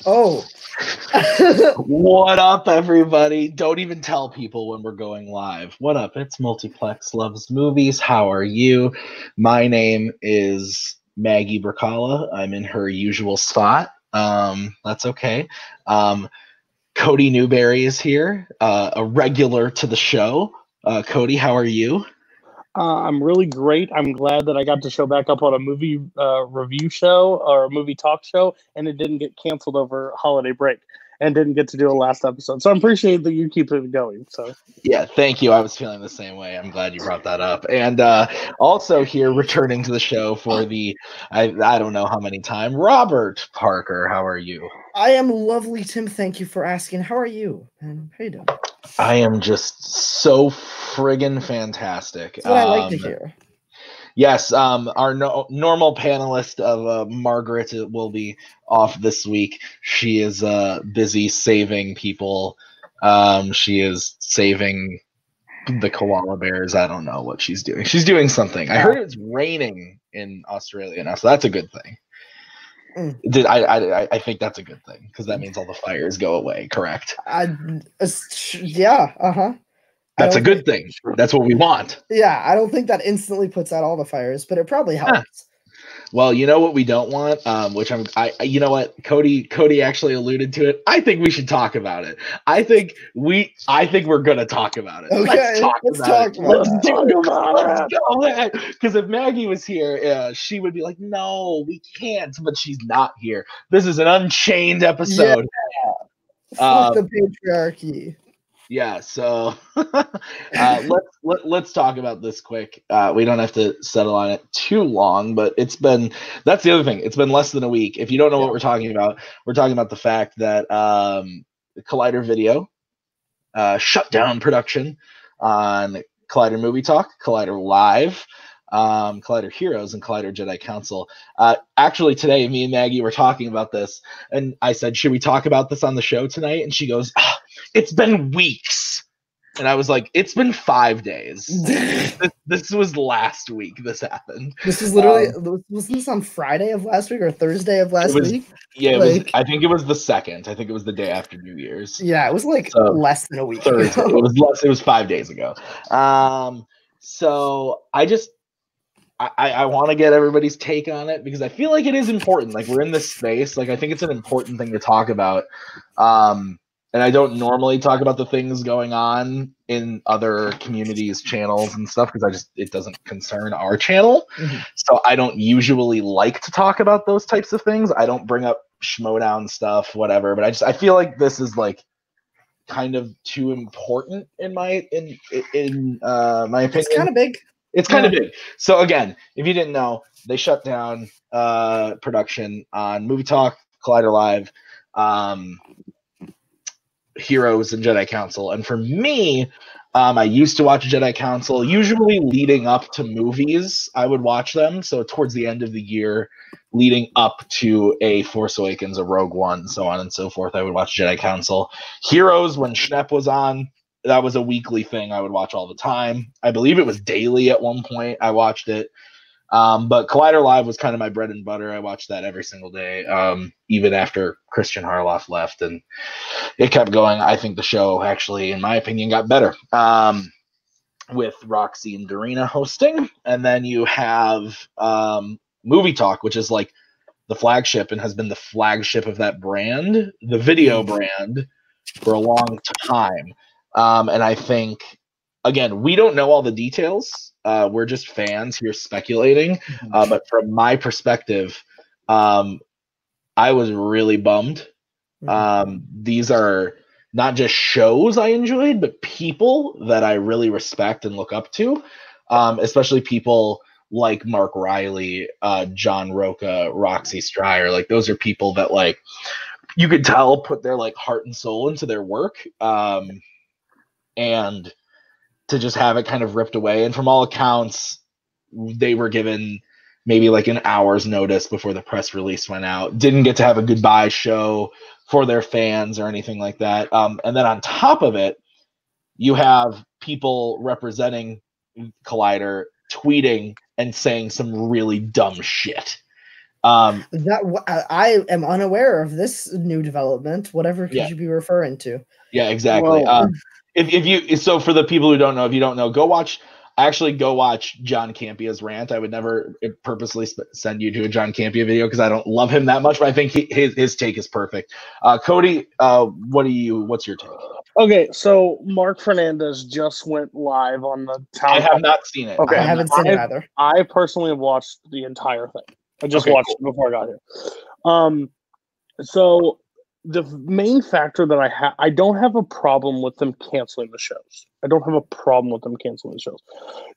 Oh. What up, everybody? Don't even tell people when we're going live. What up? It's Multiplex Loves Movies. How are you? My name is Maggie Brzakala. I'm in her usual spot. That's okay. Cody Newberry is here, a regular to the show. Cody, how are you? I'm really great. I'm glad that I got to show back up on a movie review show or a movie talk show, and it didn't get canceled over holiday break and didn't get to do a last episode. So I appreciate that you keep it going. So yeah, thank you. I was feeling the same way. I'm glad you brought that up. And also here, returning to the show for the, I don't know how many time, Robert Parker. How are you? I am lovely, Tim. Thank you for asking. How are you? And how you doing? I am just so friggin' fantastic. That's what I like to hear. Yes, our normal panelist of Margaret will be off this week. She is busy saving people. She is saving the koala bears. I don't know what she's doing. She's doing something. I heard it's raining in Australia now, so that's a good thing. I think that's a good thing because that means all the fires go away. Correct? Yeah. That's a good thing. That's what we want. Yeah, I don't think that instantly puts out all the fires, but it probably helps. Well, you know what we don't want, which you know what, Cody actually alluded to it. I think we should talk about it. I think we're gonna talk about it. Okay, let's talk about it. Because if Maggie was here, she would be like, "No, we can't." But she's not here. This is an Unchained episode. Yeah. Fuck the patriarchy. Yeah, so let's talk about this quick. We don't have to settle on it too long, but that's the other thing. It's been less than a week. If you don't know what we're talking about the fact that Collider Video shut down production on Collider Movie Talk, Collider Live, Collider Heroes, and Collider Jedi Council. Actually, today, me and Maggie were talking about this, and I said, should we talk about this on the show tonight? And she goes, it's been weeks. And I was like, it's been 5 days. This was last week this happened. This was literally, was this on Friday of last week or Thursday of last week? Yeah, I think it was the 2nd. I think it was the day after New Year's. Yeah, it was less than a week ago. It was 5 days ago. So I want to get everybody's take on it because I feel like it is important. Like, we're in this space. Like, I think it's an important thing to talk about. And I don't normally talk about the things going on in other communities' channels and stuff because it doesn't concern our channel. Mm-hmm. So I don't usually like to talk about those types of things. I don't bring up Schmodown stuff, whatever. But I feel like this is like kind of too important in my opinion. It's kind of big. It's kind of big. So again, if you didn't know, they shut down production on Movie Talk, Collider Live, Heroes, and Jedi Council. And for me, I used to watch Jedi Council, usually leading up to movies. I would watch them. So towards the end of the year, leading up to a Force Awakens, a Rogue One, so on and so forth, I would watch Jedi Council. Heroes, when Schnepp was on, that was a weekly thing I would watch all the time. I believe it was daily at one point. I watched it. But Collider Live was kind of my bread and butter. I watched that every single day, even after Christian Harloff left, and it kept going. I think the show actually, in my opinion, got better with Roxy and Darina hosting. And then you have Movie Talk, which is like the flagship and has been the flagship of that brand, the video brand, for a long time. And I think, again, we don't know all the details. We're just fans here speculating. But from my perspective, I was really bummed. These are not just shows I enjoyed, but people that I really respect and look up to, especially people like Mark Riley, John Roca, Roxy Stryer. Like, those are people that, like, you could tell put their, like, heart and soul into their work. And to just have it kind of ripped away. And from all accounts, they were given maybe like an hour's notice before the press release went out. Didn't get to have a goodbye show for their fans or anything like that. And then on top of it, you have people representing Collider tweeting and saying some really dumb shit. I am unaware of this new development. Whatever could you be referring to? Yeah, exactly. Well, So for the people who don't know, if you don't know, go watch John Campia's rant. I would never purposely send you to a John Campia video because I don't love him that much, but I think his take is perfect. Cody, what's your take? Okay, so Mark Fernandez just went live on the town. I have not seen it. Okay, I haven't seen it either. I personally have watched the entire thing. I just watched it before I got here. So the main factor that I don't have a problem with them canceling the shows. I don't have a problem with them canceling the shows.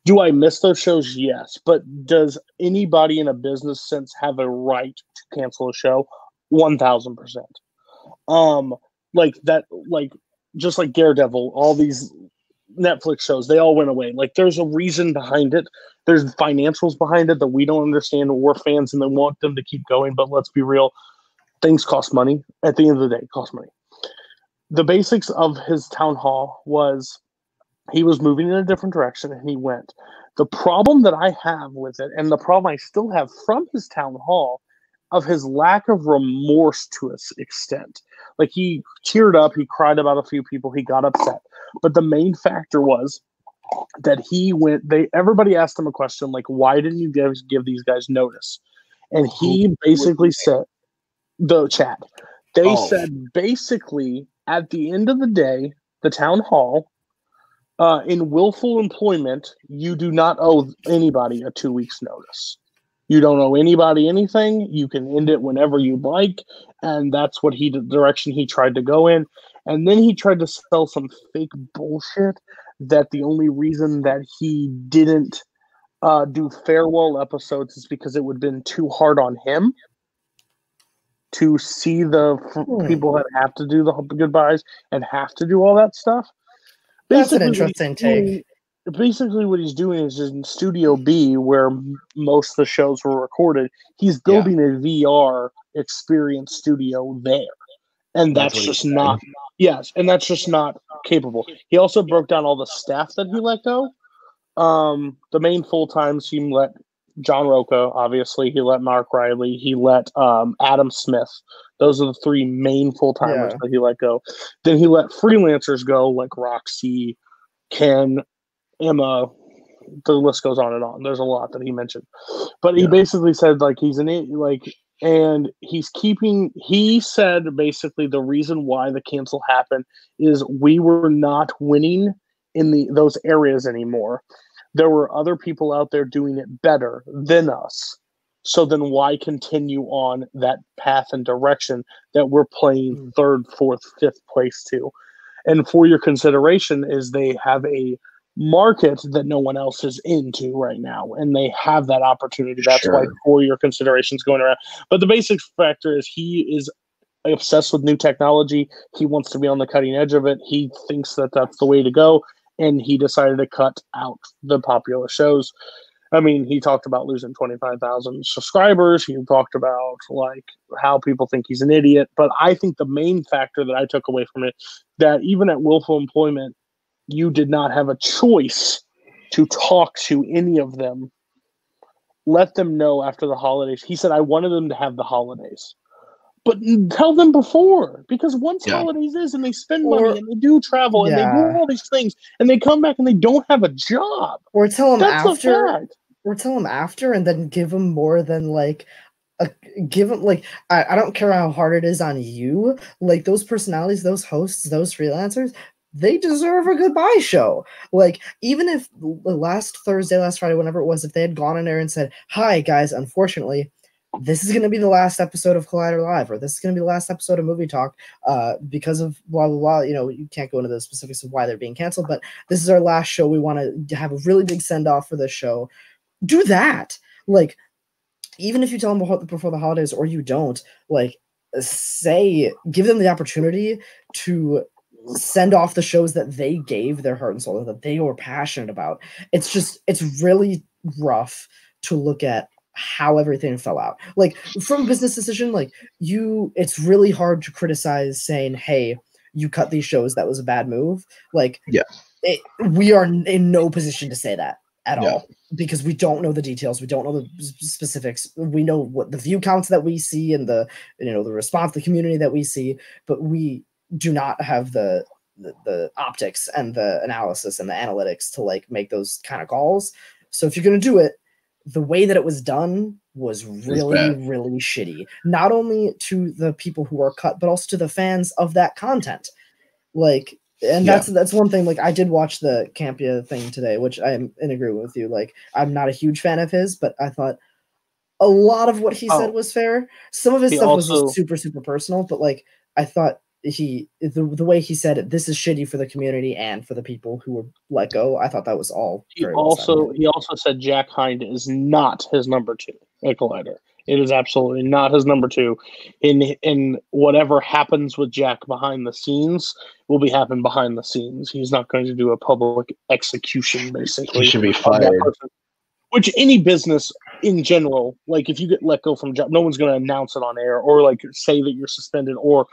Do I miss those shows? Yes. But does anybody in a business sense have a right to cancel a show? 1,000%. Like that, like just like Daredevil, all these Netflix shows, they all went away. Like there's a reason behind it. There's financials behind it that we don't understand. We're fans and they want them to keep going. But let's be real. Things cost money. At the end of the day, it costs money. The basics of his town hall was he was moving in a different direction and he went. The problem that I have with it, and the problem I still have from his town hall, of his lack of remorse to an extent. Like he teared up, he cried about a few people, he got upset. But the main factor was that he went, everybody asked him a question like, why didn't you guys give these guys notice? And he basically said, the chat, they said basically at the end of the day, the town hall, in willful employment, you do not owe anybody a 2 weeks notice. You don't owe anybody anything. You can end it whenever you like. And that's what the direction he tried to go in. And then he tried to sell some fake bullshit that the only reason that he didn't do farewell episodes is because it would have been too hard on him to see the people that have to do the goodbyes and have to do all that stuff. That's an interesting take. Basically, what he's doing is in Studio B, where most of the shows were recorded, he's building a VR experience studio there. And that's just not, and that's just not capable. He also broke down all the staff that he let go. The main full-times, he let John Roca, obviously. He let Mark Riley. He let Adam Smith. Those are the three main full-timers that he let go. Then he let freelancers go, like Roxy, Ken, Emma, the list goes on and on. There's a lot that he mentioned. But he basically said, like, he's and he said basically the reason why the cancel happened is we were not winning in those areas anymore. There were other people out there doing it better than us. So then why continue on that path and direction that we're playing third, fourth, fifth place to? And for your consideration is they have a market that no one else is into right now, and they have that opportunity. That's why for your considerations going around. But the basic factor is he is obsessed with new technology. He wants to be on the cutting edge of it. He thinks that that's the way to go, and he decided to cut out the popular shows. I mean, he talked about losing 25,000 subscribers. He talked about like how people think he's an idiot. But I think the main factor that I took away from it, that even at willful employment, you did not have a choice to talk to any of them. Let them know after the holidays. He said, I wanted them to have the holidays. But tell them before, because once holidays is and they spend money and they do travel and they do all these things and they come back and they don't have a job. Or tell them after. Or tell them after and then give them more than like give them like I don't care how hard it is on you. Like those personalities, those hosts, those freelancers, they deserve a goodbye show. Like, even if last Thursday, last Friday, whenever it was, if they had gone in there and said, hi, guys, unfortunately, this is going to be the last episode of Collider Live, or this is going to be the last episode of Movie Talk because of blah, blah, blah. You know, you can't go into the specifics of why they're being canceled, but this is our last show. We want to have a really big send-off for this show. Do that. Like, even if you tell them before the holidays or you don't, like, give them the opportunity to send off the shows that they gave their heart and soul, that they were passionate about. It's really rough to look at how everything fell out. Like, from a business decision, like, it's really hard to criticize saying, hey, you cut these shows, that was a bad move. Like, we are in no position to say that at all, because we don't know the details. We don't know the specifics. We know what the view counts that we see and the response to the community that we see, but we do not have the optics and the analysis and the analytics to like make those kind of calls. So if you're going to do it, the way that it was done was really, really shitty. Not only to the people who are cut, but also to the fans of that content. Like, and that's one thing. Like, I did watch the Campia thing today, which I'm in agreement with you. Like, I'm not a huge fan of his, but I thought a lot of what he said was fair. Some of his stuff was just super, super personal, but like, I thought the way he said it, this is shitty for the community and for the people who were let go. I thought that was all. He also said Jack Hind is not his number 2 at Collider. It is absolutely not his number 2. In whatever happens with Jack behind the scenes will be happening behind the scenes. He's not going to do a public execution. Basically, he should be fired. Which any business in general, like if you get let go from job, no one's going to announce it on air or like say that you're suspended or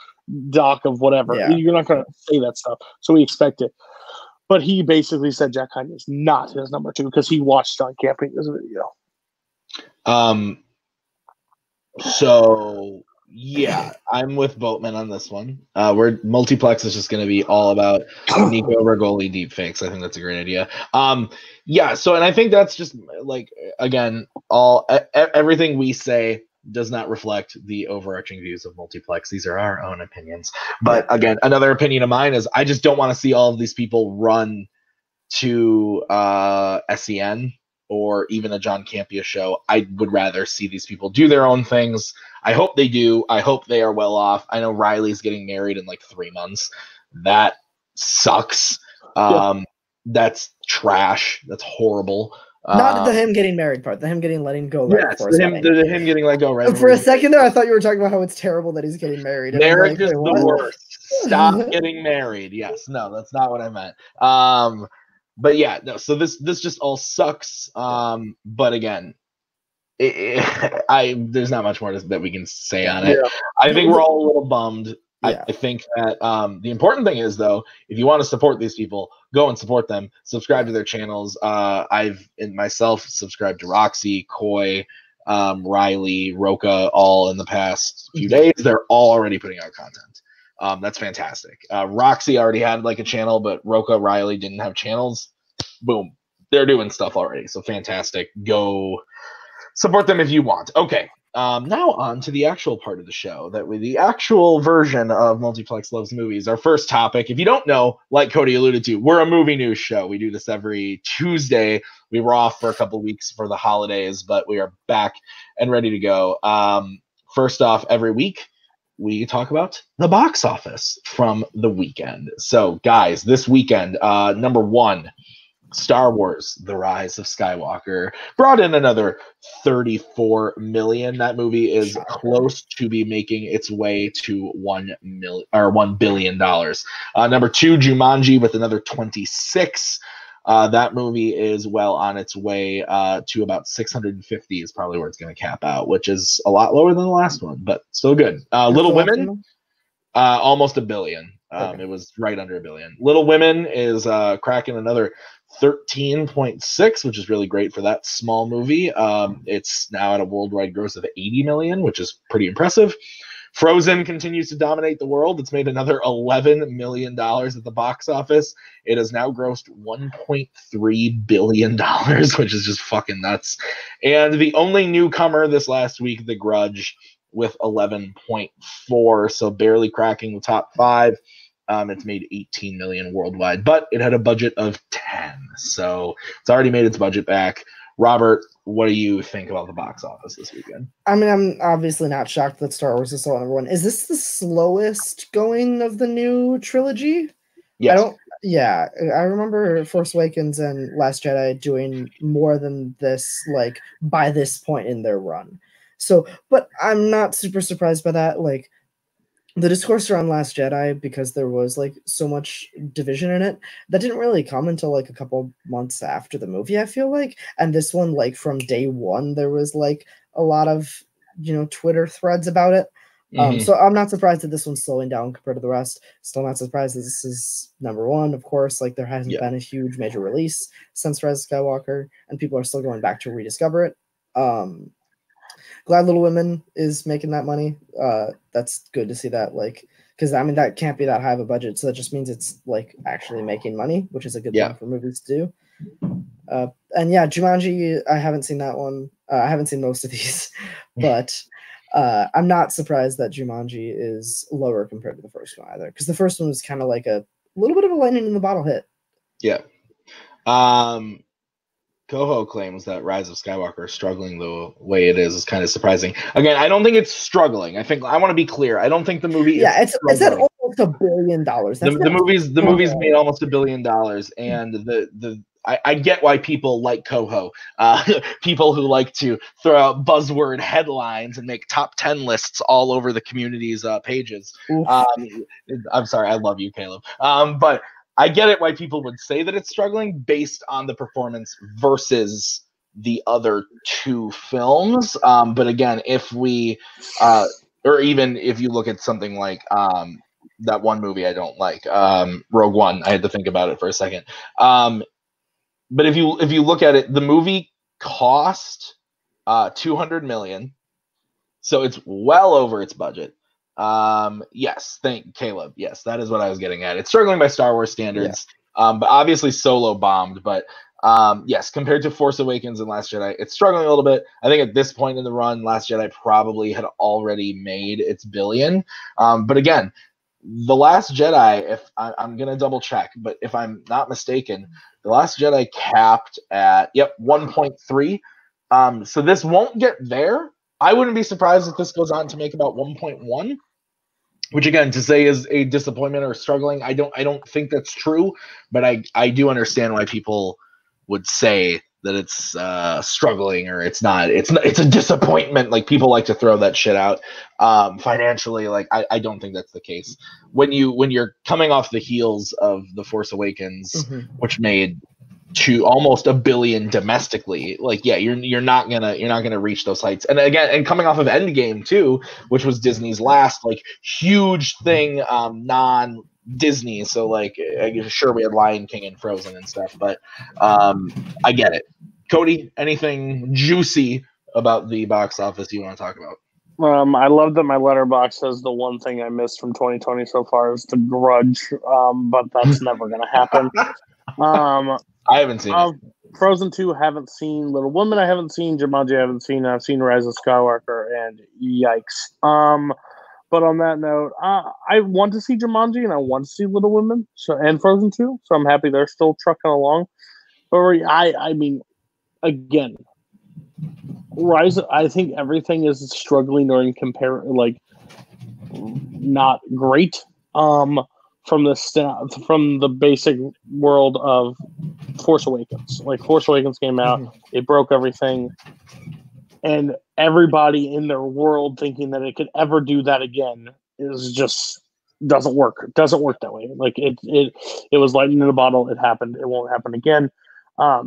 dock of whatever. Yeah. You're not going to say that stuff. So we expect it. But he basically said Jack Hind is not his number 2 because he watched John Camping's video. So yeah, I'm with Boatman on this one. Where Multiplex is just going to be all about Nico Regoli deepfakes. I think that's a great idea. Yeah. So, and I think that's just like, again, everything we say does not reflect the overarching views of Multiplex. These are our own opinions. But again, another opinion of mine is I just don't want to see all of these people run to SEN or even a John Campia show. I would rather see these people do their own things. I hope they do. I hope they are well off. I know Riley's getting married in like 3 months. That sucks. That's trash. That's horrible. Not the him getting married part, the him letting go. Yes, the him getting let go. Right for a second there, I thought you were talking about how it's terrible that he's getting married. Marriage is the worst. Stop getting married. Yes, no, that's not what I meant. But yeah, no. So this just all sucks. But again, there's not much more that we can say on it. Yeah. I think we're all a little bummed. Yeah. I think that the important thing is, though, if you want to support these people, go and support them. Subscribe to their channels. I've myself subscribed to Roxy, Koi, Riley, Roka, all in the past few days. They're all already putting out content. That's fantastic. Roxy already had like a channel, but Roka, Riley didn't have channels. Boom. They're doing stuff already. So fantastic. Go support them if you want. Okay. Now on to the actual part of the show, the actual version of Multiplex Loves Movies. Our first topic, if you don't know, like Cody alluded to, we're a movie news show. We do this every Tuesday. We were off for a couple weeks for the holidays, but we are back and ready to go. First off, every week, we talk about the box office from the weekend. So, guys, this weekend, number 1, Star Wars: The Rise of Skywalker brought in another $34 million. That movie is close to be making its way to $1 billion. Number 2, Jumanji with another 26. That movie is well on its way to about 650 is probably where it's going to cap out, which is a lot lower than the last one, but still good. Little Women, almost $1 billion. Okay. It was right under $1 billion. Little Women is cracking another 13.6, which is really great for that small movie. It's now at a worldwide gross of 80 million, which is pretty impressive. Frozen continues to dominate the world. It's made another $11 million at the box office. It has now grossed $1.3 billion, which is just fucking nuts. And the only newcomer this last week, The Grudge, with 11.4, so barely cracking the top 5. It's made 18 million worldwide, but it had a budget of 10, so it's already made its budget back. Robert, what do you think about the box office this weekend? I mean, I'm obviously not shocked that Star Wars is still number 1. Is this the slowest going of the new trilogy? Yes. I remember Force Awakens and Last Jedi doing more than this, like, by this point in their run. So, but I'm not super surprised by that. Like, the discourse around Last Jedi, because there was like so much division in it, that didn't really come until like a couple months after the movie, I feel like. And this one, like from day one, there was like a lot of, Twitter threads about it. So I'm not surprised that this one's slowing down compared to the rest. Still not surprised that this is number one, of course. Like, there hasn't been a huge major release since Rise of Skywalker, and people are still going back to rediscover it. Glad Little Women is making that money. That's good to see that, like, because I mean that can't be that high of a budget, so that just means it's like actually making money, which is a good thing for movies to do. And yeah, Jumanji, I haven't seen that one. I haven't seen most of these, but I'm not surprised that Jumanji is lower compared to the first one either, because the first one was kind of like a little bit of a lightning in the bottle hit. Yeah. Koho claims that Rise of Skywalker is struggling the way it is kind of surprising. Again, I don't think it's struggling. I want to be clear. I don't think the movie it's at almost $1 billion. The movie's made almost $1 billion, and I get why people like Koho. People who like to throw out buzzword headlines and make top 10 lists all over the community's pages. I'm sorry, I love you, Caleb. But I get it why people would say that it's struggling based on the performance versus the other two films. But again, if we, or even if you look at something like that one movie I don't like, Rogue One, I had to think about it for a second. But if you look at it, the movie cost $200 million, so it's well over its budget. Yes, thank Caleb. Yes, that is what I was getting at. It's struggling by Star Wars standards, but obviously Solo bombed. But yes, compared to Force Awakens and Last Jedi, it's struggling a little bit. I think at this point in the run, Last Jedi probably had already made its billion. But again, The Last Jedi, if I'm going to double check, but if I'm not mistaken, The Last Jedi capped at 1.3. So this won't get there. I wouldn't be surprised if this goes on to make about 1.1, which again, to say is a disappointment or struggling. I don't think that's true, but I do understand why people would say that it's struggling or it's not. It's a disappointment. Like, people like to throw that shit out financially. Like, I don't think that's the case. When you're coming off the heels of The Force Awakens, which made almost $1 billion domestically, like, you're not gonna reach those heights. And again, and coming off of Endgame too, which was Disney's last like huge thing, non-Disney. So like, sure, we had Lion King and Frozen and stuff, but I get it. Cody, anything juicy about the box office you want to talk about? I love that my letterbox says the one thing I missed from 2020 so far is The Grudge, but that's never gonna happen. I haven't seen it. Frozen 2, haven't seen. Little Women, I haven't seen. Jumanji, I haven't seen. I've seen Rise of Skywalker, and yikes. But on that note, I want to see Jumanji, and I want to see Little Women, and Frozen 2, so I'm happy they're still trucking along. But I mean, again, Rise, I think everything is struggling or not great. From the basic world of Force Awakens. Like, Force Awakens came out, it broke everything, and everybody in their world thinking that it could ever do that again is just doesn't work. It doesn't work that way. Like, it was lightning in a bottle. It happened. It won't happen again.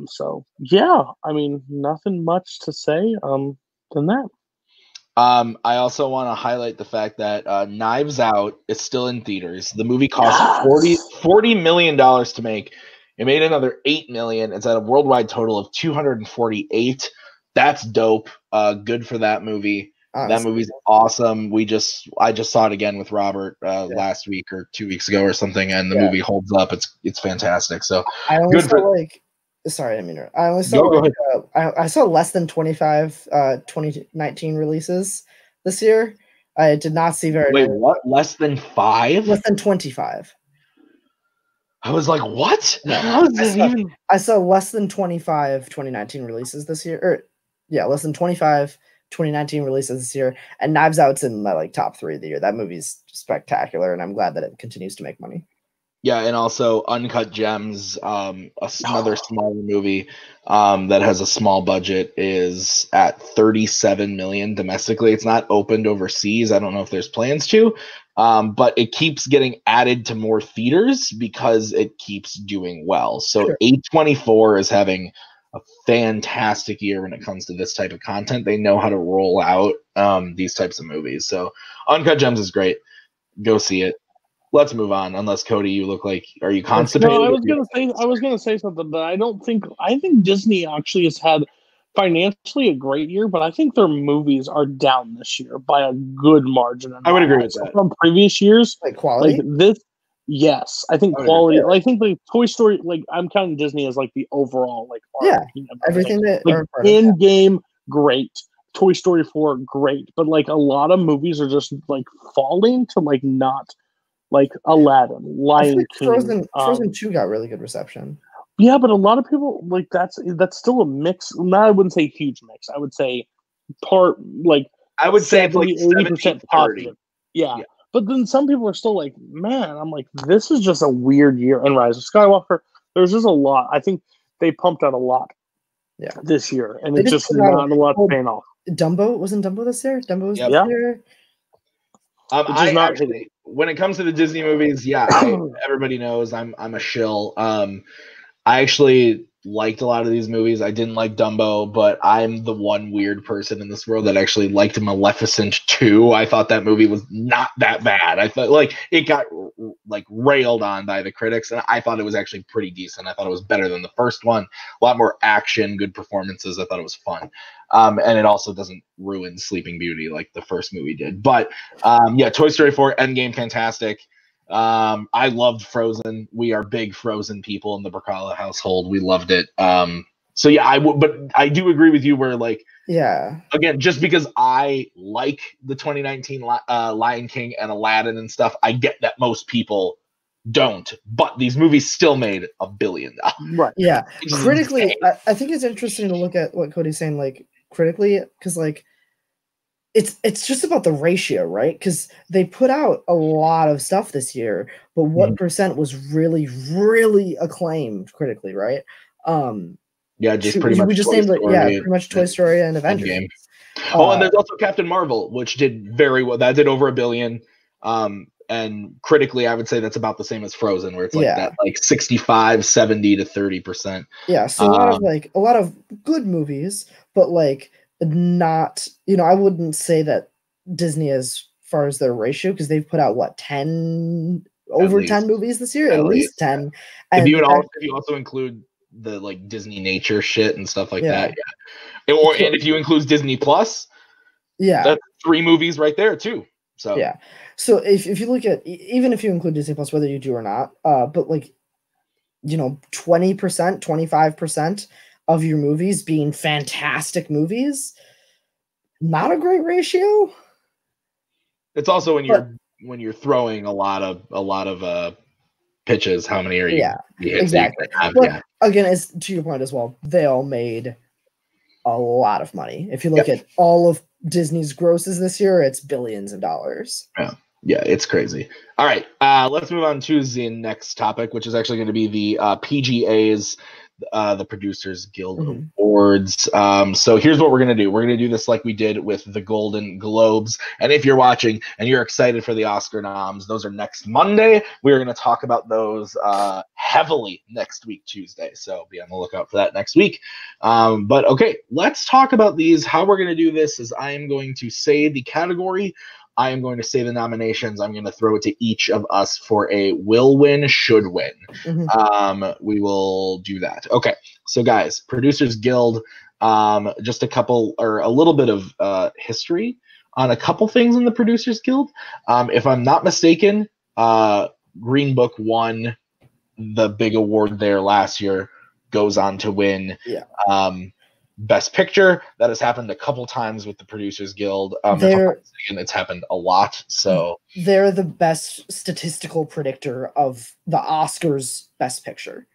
So yeah, I mean, nothing much to say than that. I also want to highlight the fact that Knives Out is still in theaters. The movie cost $40 million to make. It made another $8 million. It's at a worldwide total of 248. That's dope. Good for that movie. That movie's awesome. I just saw it again with Robert last week or 2 weeks ago or something, and the movie holds up. It's fantastic. So good for Sorry, I mean, I only saw I saw less than 25 2019 releases this year. I did not see very many. Wait, what? Less than 5? Less than 25. I was like, what? I saw less than 25 2019 releases this year. Less than 25 2019 releases this year. And Knives Out's in my top 3 of the year. That movie's spectacular, and I'm glad that it continues to make money. Yeah, and also Uncut Gems, another smaller movie that has a small budget, is at $37 million domestically. It's not opened overseas. I don't know if there's plans to, but it keeps getting added to more theaters because it keeps doing well. So sure. A24 is having a fantastic year when it comes to this type of content. They know how to roll out these types of movies. So Uncut Gems is great. Go see it. Let's move on. Unless Cody, you look like, are you constipated? No, I was gonna say something, but I think Disney actually has had financially a great year, but I think their movies are down this year by a good margin. I would agree with that. From previous years, Like quality. like this, yes, I think quality. I think like Toy Story, like I'm counting Disney as like the overall like art, everything that like in game great. Toy Story 4 great, but like a lot of movies are just like falling to like not like Aladdin, Lion King. Frozen 2 got really good reception. Yeah, but a lot of people like that's still a mix. No, I wouldn't say huge mix. I would say part like I would say 80% positive. Yeah. But then some people are still like, man, I'm like, this is just a weird year. And Rise of Skywalker, there's just a lot. I think they pumped out a lot this year, and it's just not a lot paying off. Dumbo wasn't Dumbo this year? Dumbo was this year. I actually, when it comes to the Disney movies, everybody knows I'm a shill. I actually liked a lot of these movies. I didn't like Dumbo, but I'm the one weird person in this world that actually liked Maleficent 2. I thought that movie was not that bad. I thought like it got like railed on by the critics, and I thought it was actually pretty decent. I thought it was better than the first one. A lot more action, good performances. I thought it was fun. And it also doesn't ruin Sleeping Beauty like the first movie did. But Toy Story 4, Endgame, fantastic. I loved Frozen. We are big Frozen people in the Brzakala household. We loved it. But I do agree with you where like, again, just because I like the 2019 Lion King and Aladdin and stuff, I get that most people don't, but these movies still made $1 billion. Right. Yeah. Critically, I think it's interesting to look at what Cody's saying, like critically, because like it's just about the ratio, right? Because they put out a lot of stuff this year, but what percent was really, really acclaimed critically, right? Just pretty much. We just named pretty much Toy Story and Avengers. And there's also Captain Marvel, which did very well. That did over $1 billion. And critically, I would say that's about the same as Frozen, where it's like that, like 65, 70 to 30%. Yeah, so a lot of good movies, but like not, I wouldn't say that Disney as far as their ratio, because they've put out what 10 movies this year, at least 10. And if you also include the like Disney nature shit and stuff like that, and if you include Disney Plus, that's 3 movies right there too. So so if you look at, even if you include Disney Plus, whether you do or not, but like 20%, 25% of your movies being fantastic movies, not a great ratio. It's also when you're throwing a lot of pitches, how many are you? Yeah, exactly. But again, as to your point as well, they all made a lot of money. If you look at all of Disney's grosses this year, it's billions of dollars. Yeah, it's crazy. All right, let's move on to the next topic, which is actually going to be the PGA's, the Producers Guild Awards. So here's what we're going to do. We're going to do this like we did with the Golden Globes. And if you're watching and you're excited for the Oscar noms, those are next Monday. We're going to talk about those heavily next week, Tuesday. So be on the lookout for that next week. But okay, let's talk about these. How we're going to do this is I am going to say the category. I am going to say the nominations. I'm going to throw it to each of us for a will win, should win. We will do that. Okay. So guys, Producers Guild, just a little bit of history on a couple things in the Producers Guild. If I'm not mistaken, Green Book won the big award there last year, goes on to win Best Picture. That has happened a couple times with the Producers Guild. It's happened a lot. So they're the best statistical predictor of the Oscars Best Picture,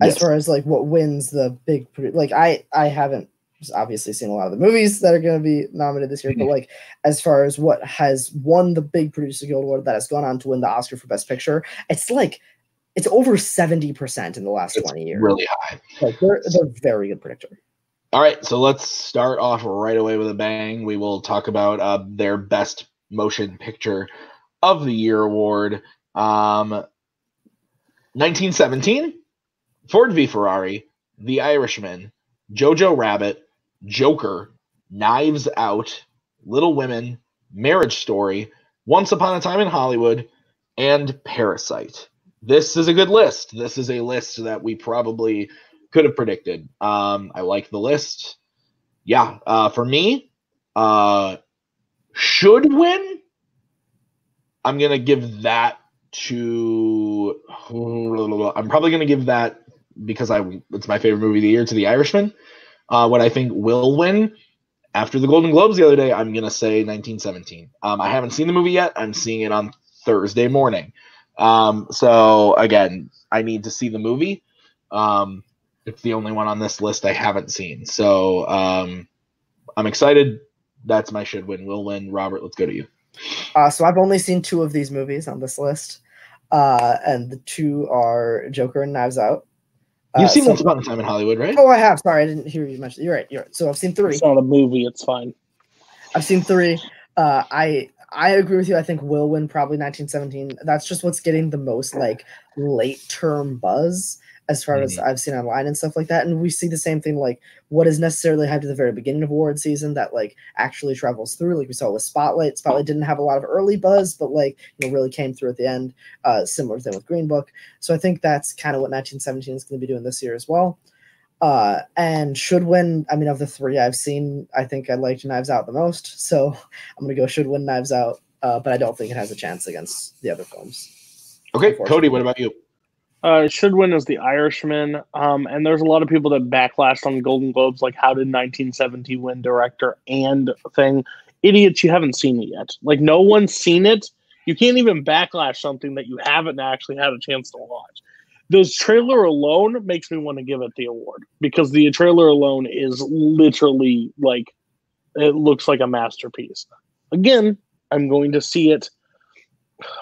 as far as like what wins the big. Like I haven't obviously seen a lot of the movies that are going to be nominated this year, but like as far as what has won the big Producers Guild Award that has gone on to win the Oscar for Best Picture, it's over 70% in the last 20 years. Really high. Like they're a very good predictor. All right, so let's start off right away with a bang. We will talk about their Best Motion Picture of the Year award. 1917, Ford v. Ferrari, The Irishman, Jojo Rabbit, Joker, Knives Out, Little Women, Marriage Story, Once Upon a Time in Hollywood, and Parasite. This is a good list. This is a list that we probably could have predicted. I like the list. Yeah, for me, should win. I'm going to give that to... I'm probably going to give that, because it's my favorite movie of the year, to The Irishman. What I think will win, after the Golden Globes the other day, I'm going to say 1917. I haven't seen the movie yet. I'm seeing it on Thursday morning. So, again, I need to see the movie. It's the only one on this list I haven't seen. So, I'm excited. That's my should win, will win. Robert, let's go to you. So I've only seen 2 of these movies on this list. And the 2 are Joker and Knives Out. You've seen Once Upon a Time in Hollywood, right? Oh, I have. Sorry, I didn't hear you mention. You're right. So I've seen 3. It's not a movie. It's fine. I've seen 3. I agree with you. I think will win probably 1917. That's just what's getting the most like late term buzz as far as I've seen online and stuff like that. And we see the same thing, like what is necessarily hyped at the very beginning of award season that like actually travels through, like we saw with Spotlight. Spotlight didn't have a lot of early buzz, but like, really came through at the end. Similar thing with Green Book. So I think that's kind of what 1917 is going to be doing this year as well. And should win, I mean, of the 3 I've seen, I think I liked Knives Out the most. So I'm going to go should win Knives Out, but I don't think it has a chance against the other films. Okay, Cody, what about you? Should win is The Irishman. And there's a lot of people that backlashed on Golden Globes, like how did 1970 win director and thing? Idiots, you haven't seen it yet. Like no one's seen it. You can't even backlash something that you haven't actually had a chance to watch. This trailer alone makes me want to give it the award because the trailer alone is literally like, it looks like a masterpiece. Again, I'm going to see it.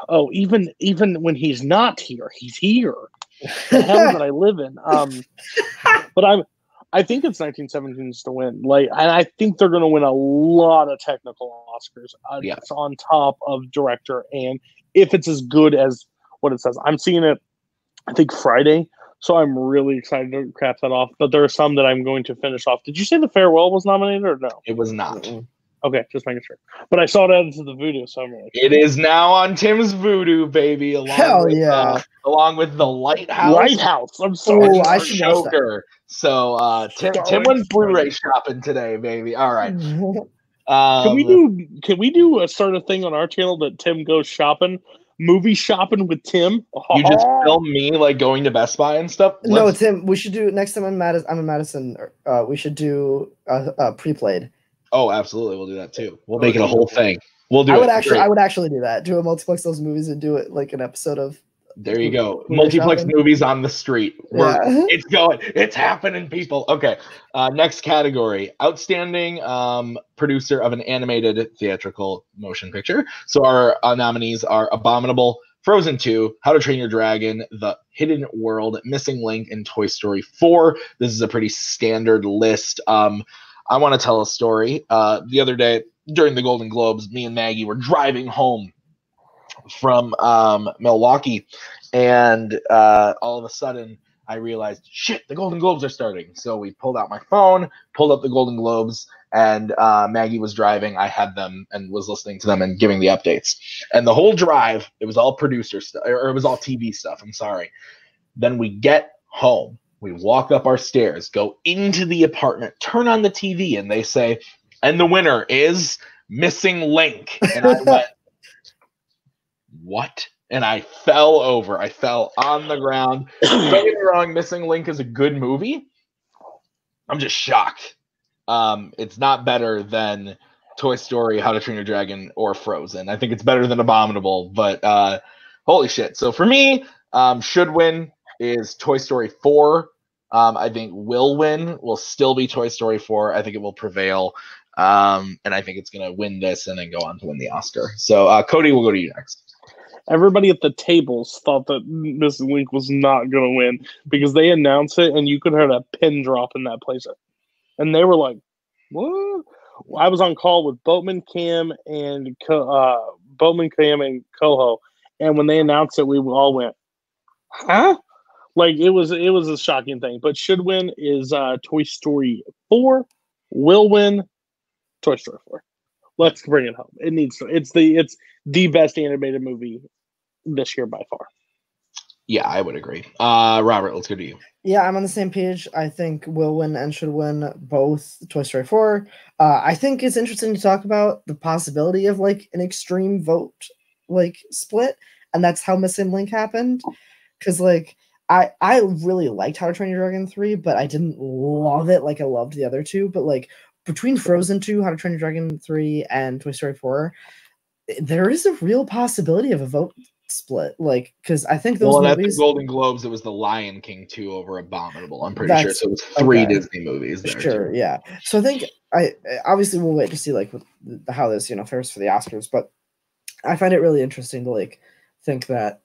Oh, even when he's not here, he's here. The hell that I live in. But I think it's 1917's to win. Like, and I think they're going to win a lot of technical Oscars. It's on top of director, and if it's as good as what it says, I'm seeing it. I think Friday, so I'm really excited to cap that off. But there are some that I'm going to finish off. Did you say The Farewell was nominated or no? It was not. Mm-hmm. Okay, just making sure. But I saw it added to the Voodoo, so I'm really It is now on Tim's Voodoo, baby. Along with The Lighthouse. Lighthouse. I'm sorry. I should Joker. So Tim went Blu-ray shopping today, baby. All right. Can we do a sort of thing on our channel that Tim goes shopping? Movie shopping with Tim. You just film me like going to Best Buy and stuff. No, Tim. We should do next time I'm in Madison. We should do pre-played. Oh, absolutely. We'll do that too. We'll make it a whole thing. We'll do. I would actually do that. Do a multiplex those movies and do it like an episode of. There you go. Multiplex movies on the street. It's going. It's happening, people. Okay. Next category: outstanding producer of an animated theatrical motion picture. So our nominees are Abominable, Frozen 2, How to Train Your Dragon, The Hidden World, Missing Link, and Toy Story 4. This is a pretty standard list. I want to tell a story. The other day during the Golden Globes, me and Maggie were driving home from Milwaukee, and all of a sudden I realized, shit, the Golden Globes are starting. So we pulled out my phone, pulled up the Golden Globes, and Maggie was driving. I had them and was listening to them and giving the updates. And the whole drive, it was all producer stuff, or it was all TV stuff. I'm sorry. Then we get home. We walk up our stairs, go into the apartment, turn on the TV, and they say, and the winner is Missing Link. And I went, what? And I fell over. I fell on the ground. Don't get me wrong, Missing Link is a good movie. I'm just shocked. It's not better than Toy Story, How to Train Your Dragon, or Frozen. I think it's better than Abominable, but holy shit. So for me, should win is Toy Story 4. I think will win will still be Toy Story 4. I think it will prevail. And I think it's going to win this and then go on to win the Oscar. So, Cody, we'll go to you next. Everybody at the tables thought that Missing Link was not going to win because they announced it and you could hear a pin drop in that place. And they were like, what? I was on call with Boatman, Cam, and Koho. And when they announced it, we all went, huh? Like it was a shocking thing. But should win is Toy Story 4. Will win Toy Story 4. Let's bring it home. It needs to. It's the best animated movie this year by far. Yeah, I would agree. Robert, let's go to you. Yeah, I'm on the same page. I think will win and should win both Toy Story 4. I think it's interesting to talk about the possibility of like an extreme vote like split, and that's how Missing Link happened. Because like I really liked How to Train Your Dragon 3, but I didn't love it like I loved the other two. But like between Frozen 2, How to Train Your Dragon 3, and Toy Story 4, there is a real possibility of a vote split. Like, because I think those movies. movies. At the Golden Globes, it was The Lion King 2 over Abominable. I'm pretty sure. So it was three Disney movies there. Sure, yeah. So I think obviously we'll wait to see like how this fares for the Oscars, but I find it really interesting to like think that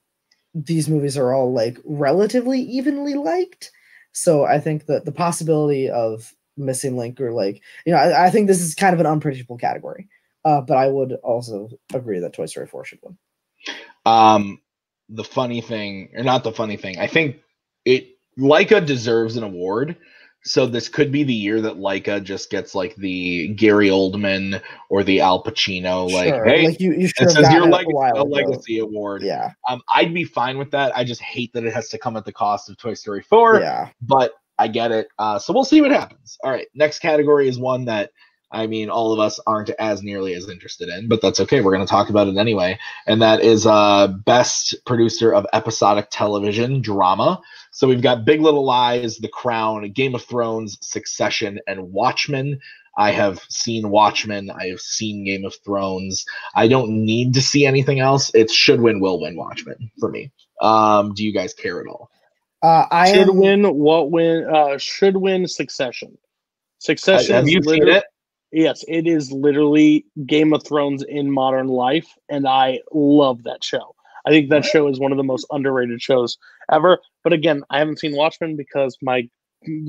these movies are all like relatively evenly liked. So I think that the possibility of Missing Link or like I think this is kind of an unpredictable category. But I would also agree that Toy Story 4 should win. The funny thing, or not the funny thing, I think Laika deserves an award. So this could be the year that Laika just gets like the Gary Oldman or the Al Pacino, like, sure. hey, like you should this have is your a legacy award. Yeah. I'd be fine with that. I just hate that it has to come at the cost of Toy Story 4. Yeah. But I get it. So we'll see what happens. All right. Next category is one that all of us aren't as nearly as interested in, but that's okay. We're going to talk about it anyway. And that is Best Producer of Episodic Television Drama. So we've got Big Little Lies, The Crown, Game of Thrones, Succession, and Watchmen. I have seen Watchmen. I have seen Game of Thrones. I don't need to see anything else. It should win, will win Watchmen for me. Do you guys care at all? Should win Succession. Succession. Have you seen it? Yes, it is literally Game of Thrones in modern life, and I love that show. I think that show is one of the most underrated shows ever. But again, I haven't seen Watchmen because my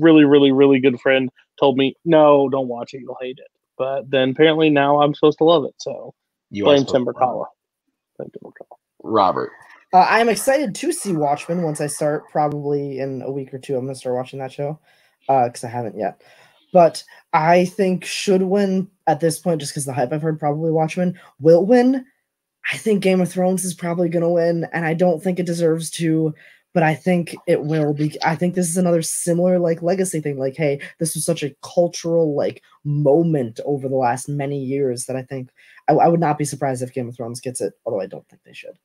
really, really, really good friend told me, no, don't watch it. You'll hate it. But then apparently now I'm supposed to love it. So blame Tim Brzakala. Robert. I'm excited to see Watchmen once I start, probably in a week or two. I'm going to start watching that show because I haven't yet. But I think should win at this point, just because the hype I've heard, probably Watchmen will win. I think Game of Thrones is probably going to win, and I don't think it deserves to, but I think it will be. I think this is another similar like legacy thing. Like, hey, this was such a cultural like moment over the last many years that I think I would not be surprised if Game of Thrones gets it, although I don't think they should.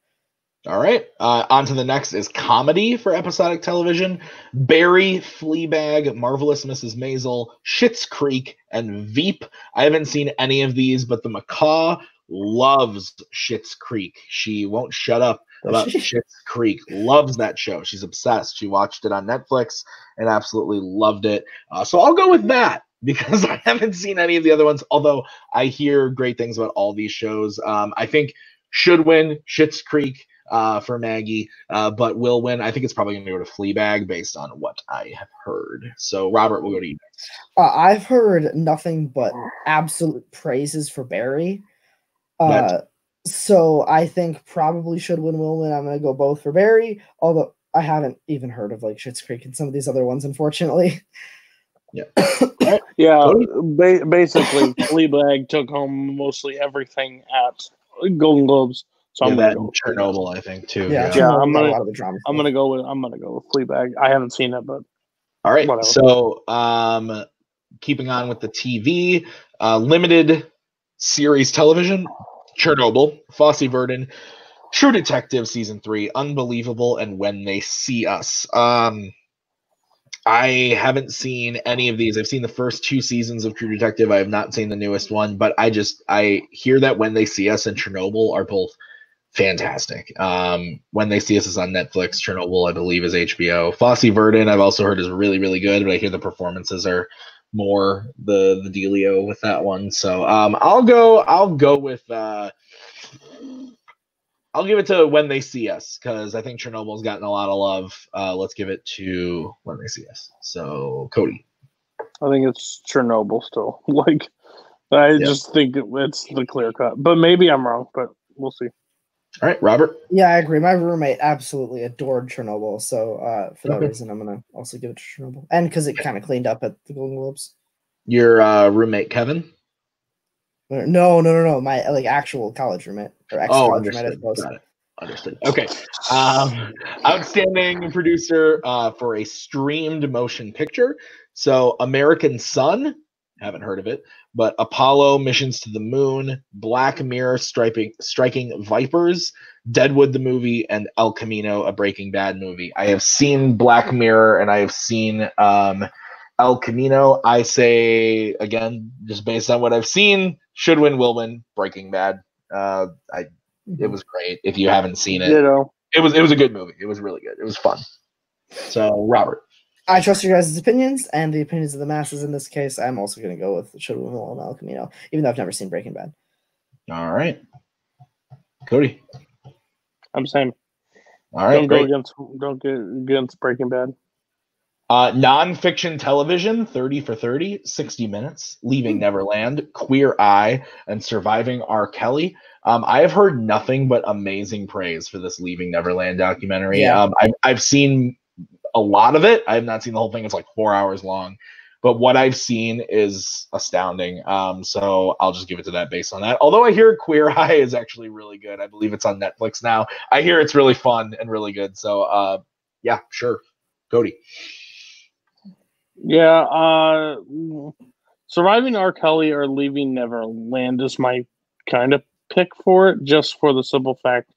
All right. On to the next is comedy for episodic television. Barry, Fleabag, Marvelous Mrs. Maisel, Schitt's Creek, and Veep. I haven't seen any of these, but the macaw loves Schitt's Creek. She won't shut up about Schitt's Creek. Loves that show. She's obsessed. She watched it on Netflix and absolutely loved it. So I'll go with that because I haven't seen any of the other ones, although I hear great things about all these shows. I think should win Schitt's Creek for Maggie, but will win. I think it's probably going to go to Fleabag based on what I have heard. So, Robert, we'll go to you next. I've heard nothing but absolute praises for Barry. So I think probably should win, will win. I'm going to go both for Barry, although I haven't even heard of like Schitt's Creek and some of these other ones, unfortunately. Yeah. Yeah. Basically, Fleabag took home mostly everything at Golden Globes. So I'm gonna go Chernobyl, I think too. Yeah, I'm gonna go with Fleabag. I haven't seen it, but all right. Whatever. So, keeping on with the TV, limited series television, Chernobyl, Fosse Verdon, True Detective season 3, Unbelievable, and When They See Us. I haven't seen any of these. I've seen the first 2 seasons of True Detective. I have not seen the newest one, but I hear that When They See Us and Chernobyl are both fantastic. When They See Us is on Netflix. Chernobyl, I believe, is HBO. Fosse Verdon, I've also heard is really, really good, but I hear the performances are more the dealio with that one. So I'll go with I'll give it to When They See Us because I think Chernobyl's gotten a lot of love. Let's give it to When They See Us. So Cody. I think it's Chernobyl still. Just think it's the clear cut. But maybe I'm wrong, but we'll see. All right, Robert. Yeah, I agree. My roommate absolutely adored Chernobyl, so for that reason, I'm gonna also give it to Chernobyl, and because it kind of cleaned up at the Golden Globes. Your roommate Kevin? No. My actual college roommate or ex-college roommate, I suppose. Got it. Understood. Okay. Outstanding producer for a streamed motion picture. So American Sun, haven't heard of it, but Apollo Missions to the Moon, Black Mirror Striking Vipers, Deadwood the movie, and El Camino, a Breaking Bad movie. I have seen Black Mirror and I have seen El Camino. I say, again, just based on what I've seen, should win, will win, Breaking Bad. It was great. If you haven't seen it, it was a good movie. It was really good. It was fun. So, Robert. I trust your guys' opinions and the opinions of the masses in this case. I'm also going to go with Should Win Will and El Camino, even though I've never seen Breaking Bad. All right. Cody. I'm saying. All right. Don't go against Breaking Bad. Non-fiction television, 30 for 30, 60 Minutes, Leaving Neverland, Queer Eye, and Surviving R. Kelly. I have heard nothing but amazing praise for this Leaving Neverland documentary. Yeah. I've seen a lot of it. I have not seen the whole thing. It's like 4 hours long. But what I've seen is astounding. So I'll just give it to that based on that. Although I hear Queer Eye is actually really good. I believe it's on Netflix now. I hear it's really fun and really good. So, yeah, sure. Cody. Yeah, Surviving R. Kelly or Leaving Neverland is my kind of pick for it, just for the simple fact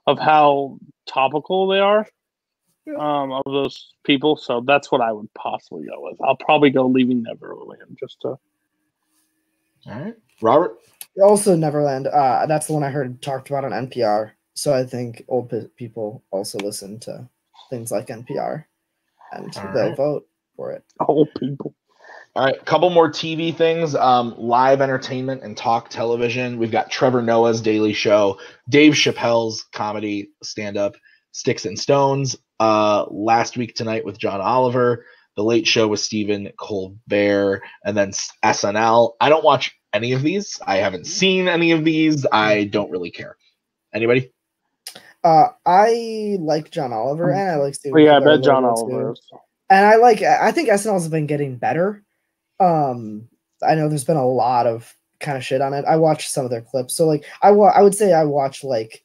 of how topical they are of those people. So that's what I would possibly go with. I'll probably go Leaving Neverland just to. All right, Robert. Also Neverland. That's the one I heard talked about on NPR. So I think old people also listen to things like NPR, and they'll vote for it. Old people. All right, a couple more TV things. Live entertainment and talk television. We've got Trevor Noah's Daily Show, Dave Chappelle's comedy stand-up, Sticks and Stones. Last Week Tonight with John Oliver, The Late Show with Stephen Colbert, and then SNL. I don't watch any of these. I haven't seen any of these. I don't really care. Anybody? I like John Oliver and I like Stephen. I bet John Oliver is. And I think SNL's been getting better. I know there's been a lot of kind of shit on it. I watched some of their clips. So like I would say I watch like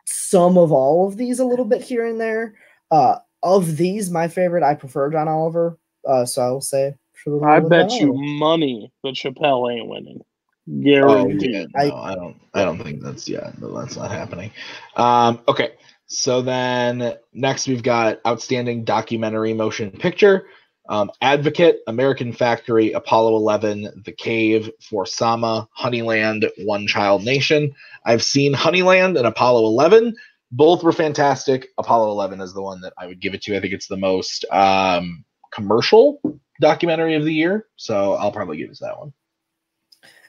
some of all of these a little bit here and there. Of these, my favorite, I prefer John Oliver. So I will say. I bet you money that Chappelle ain't winning. Guaranteed. Oh, yeah, no, I don't think that's not happening. Okay. So then next we've got Outstanding Documentary Motion Picture, Advocate, American Factory, Apollo 11, The Cave, For Sama, Honeyland, One Child Nation. I've seen Honeyland and Apollo 11. Both were fantastic. Apollo 11 is the one that I would give it to. I think it's the most commercial documentary of the year. So I'll probably give it to that one.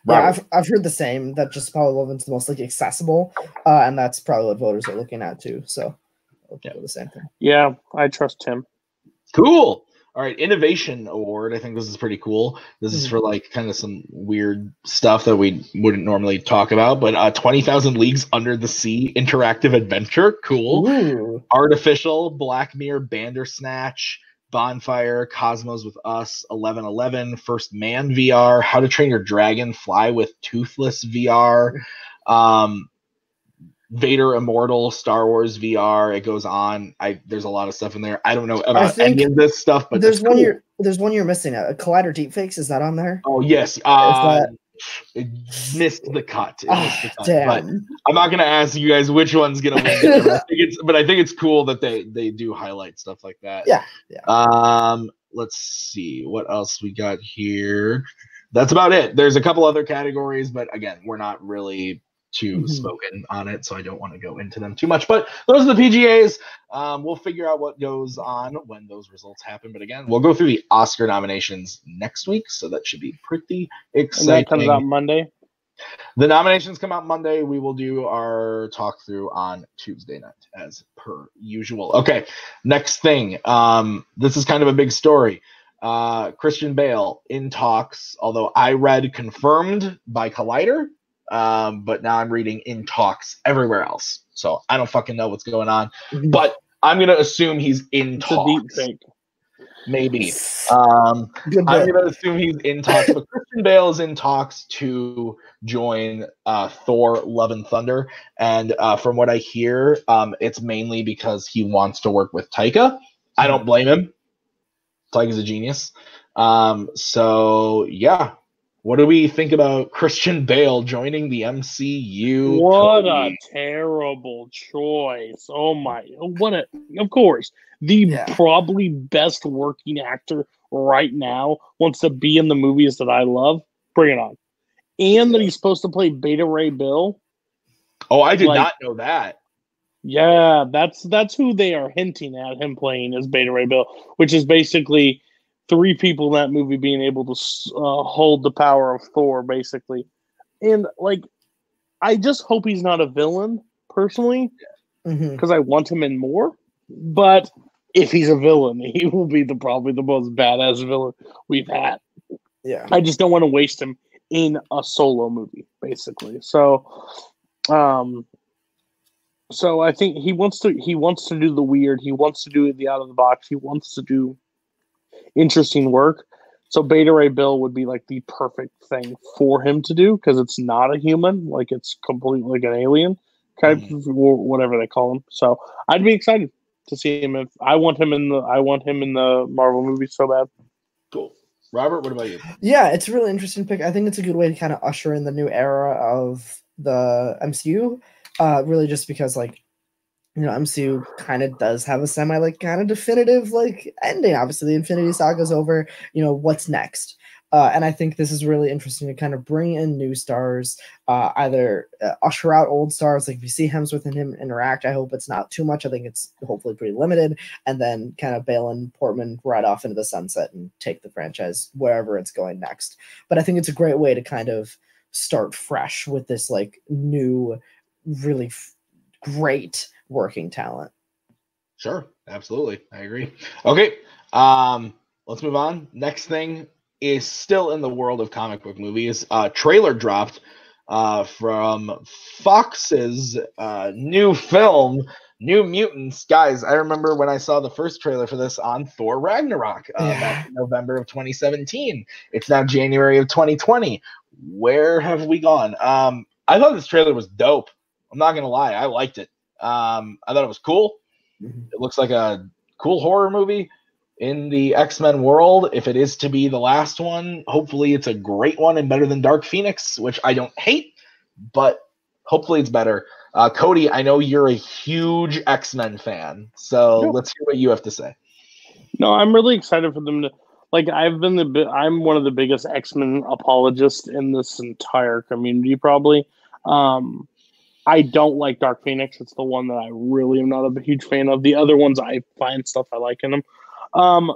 Yeah, I've heard the same, that just Apollo 11 is the most like accessible, and that's probably what voters are looking at too. So I'll do the same thing. Yeah, I trust him. Cool. All right, Innovation Award. I think this is pretty cool. This is for like kind of some weird stuff that we wouldn't normally talk about, but 20,000 Leagues Under the Sea interactive adventure. Cool. Ooh. Artificial, Black Mirror, Bandersnatch, Bonfire, Cosmos with Us, 1111, First Man VR, How to Train Your Dragon, Fly with Toothless VR, Vader Immortal, Star Wars VR. It goes on. There's a lot of stuff in there. I don't know about any of this stuff, but there's one you're missing. Collider Deepfakes, is that on there? Oh yes. It missed the cut. Damn. But I'm not gonna ask you guys which one's gonna win. I think it's cool that they do highlight stuff like that. Yeah. Let's see what else we got here. That's about it. There's a couple other categories, but again, we're not really too spoken on it, so I don't want to go into them too much. But those are the PGAs. We'll figure out what goes on when those results happen. But again, we'll go through the Oscar nominations next week, so that should be pretty exciting. And that comes out Monday? The nominations come out Monday. We will do our talk through on Tuesday night, as per usual. Okay, next thing. This is kind of a big story. Christian Bale in talks, although I read confirmed by Collider. But now I'm reading in talks everywhere else. So I don't fucking know what's going on. But I'm going to assume he's in talks. It's a deep fake. Maybe. I'm going to assume he's in talks. But Christian Bale is in talks to join Thor Love and Thunder. And from what I hear, it's mainly because he wants to work with Taika. I don't blame him. Taika's a genius. So, yeah. What do we think about Christian Bale joining the MCU? What a terrible choice. Oh my, of course, the probably best working actor right now wants to be in the movies that I love. Bring it on. And that he's supposed to play Beta Ray Bill. Oh, I did not know that. Yeah, that's who they are hinting at him playing as Beta Ray Bill, which is basically 3 people in that movie being able to hold the power of Thor, basically. And, like, I just hope he's not a villain, personally, because I want him in more. But if he's a villain, he will be probably the most badass villain we've had. Yeah. I just don't want to waste him in a solo movie, basically. So I think he wants to do the weird. He wants to do the out of the box. He wants to do interesting work. So Beta Ray Bill would be like the perfect thing for him to do because it's not a human, like it's completely like an alien type of whatever they call him. So I'd be excited to see him. I want him in the Marvel movie so bad. Cool. Robert, what about you? Yeah, it's a really interesting pick. I think it's a good way to kind of usher in the new era of the MCU. Really just because like, you know, MCU kind of does have a semi like kind of definitive like ending. Obviously, the Infinity Saga's over. You know, what's next? And I think this is really interesting to kind of bring in new stars, either usher out old stars. Like if you see Hemsworth and him interact, I hope it's not too much. I think it's hopefully pretty limited, and then kind of Bale and Portman ride off into the sunset and take the franchise wherever it's going next. But I think it's a great way to kind of start fresh with this like new, really great working talent. Sure, absolutely. I agree. Okay, let's move on. Next thing is still in the world of comic book movies. Trailer dropped from Fox's new film, New Mutants. Guys, I remember when I saw the first trailer for this on Thor Ragnarok back in November of 2017. It's now January of 2020. Where have we gone? I thought this trailer was dope. I'm not going to lie. I liked it. I thought it was cool. It looks like a cool horror movie in the X-Men world. If it is to be the last one, hopefully it's a great one and better than Dark Phoenix, which I don't hate, but hopefully it's better. Cody, I know you're a huge X-Men fan, so let's hear what you have to say. No, I'm really excited for them to like. I'm one of the biggest X-Men apologists in this entire community, probably. I don't like Dark Phoenix. It's the one that I really am not a huge fan of. The other ones, I find stuff I like in them.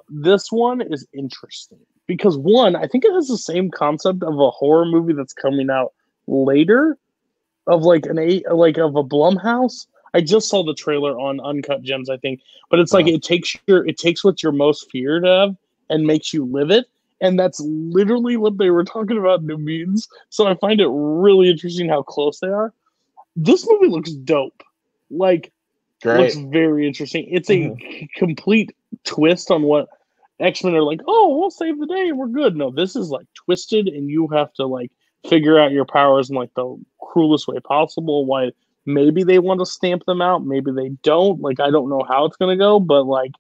This one is interesting because one, I think it has the same concept of a horror movie that's coming out later, of like of a Blumhouse. I just saw the trailer on Uncut Gems, I think, but it's like it takes what you're most feared of and makes you live it. And that's literally what they were talking about in New Mutants. So I find it really interesting how close they are. This movie looks dope. Like, looks very interesting. It's a complete twist on what X-Men are like, oh, we'll save the day and we're good. No, this is like twisted and you have to like figure out your powers in like the cruelest way possible. Why maybe they want to stamp them out, maybe they don't. Like, I don't know how it's going to go, but like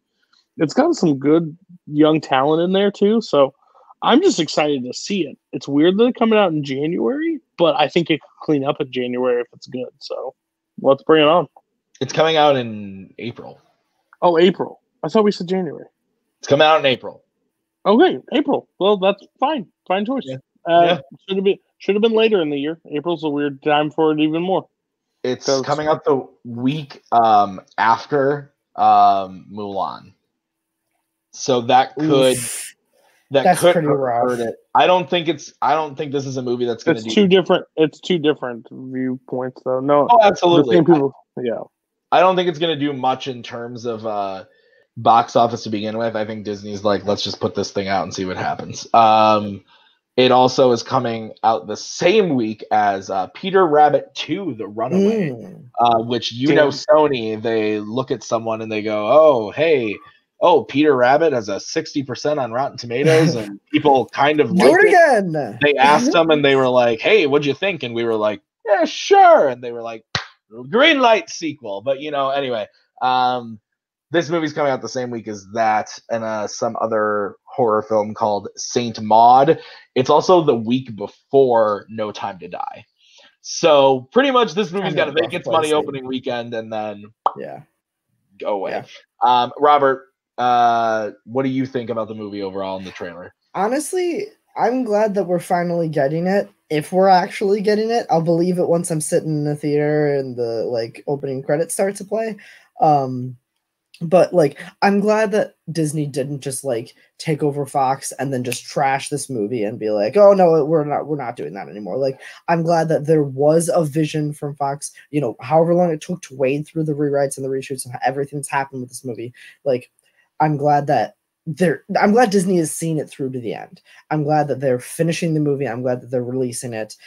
it's got some good young talent in there too. So I'm just excited to see it. It's weird that it's coming out in January, but I think it could clean up in January if it's good. So let's bring it on. It's coming out in April. Oh, April. I thought we said January. It's coming out in April. Okay, April. Well, that's fine. Fine choice. Should have been later in the year. April's a weird time for it even more. It's coming out the week after Mulan. So that could That's pretty rough. It. I don't think this is a movie that's going to do. It's two different viewpoints, though. No, absolutely. Yeah. I don't think it's going to do much in terms of box office to begin with. I think Disney's like, let's just put this thing out and see what happens. It also is coming out the same week as Peter Rabbit 2: The Runaway, which Sony, they look at someone and they go, "Oh, hey, Peter Rabbit has a 60% on Rotten Tomatoes," and people kind of Do like it again. They asked them and they were like, "Hey, what'd you think?" And we were like, "Yeah, sure." And they were like, "Green light sequel." But anyway, this movie's coming out the same week as that, and some other horror film called Saint Maud. It's also the week before No Time to Die. So pretty much this movie's got to make its money opening weekend and then go away. Yeah. Robert, what do you think about the movie overall in the trailer? Honestly, I'm glad that we're finally getting it. If we're actually getting it, I'll believe it once I'm sitting in the theater and the opening credits start to play. But I'm glad that Disney didn't just take over Fox and then just trash this movie and be like, "Oh no, we're not doing that anymore." I'm glad that there was a vision from Fox, however long it took to wade through the rewrites and the reshoots and everything that's happened with this movie. I'm glad Disney has seen it through to the end. I'm glad that they're finishing the movie. I'm glad that they're releasing it.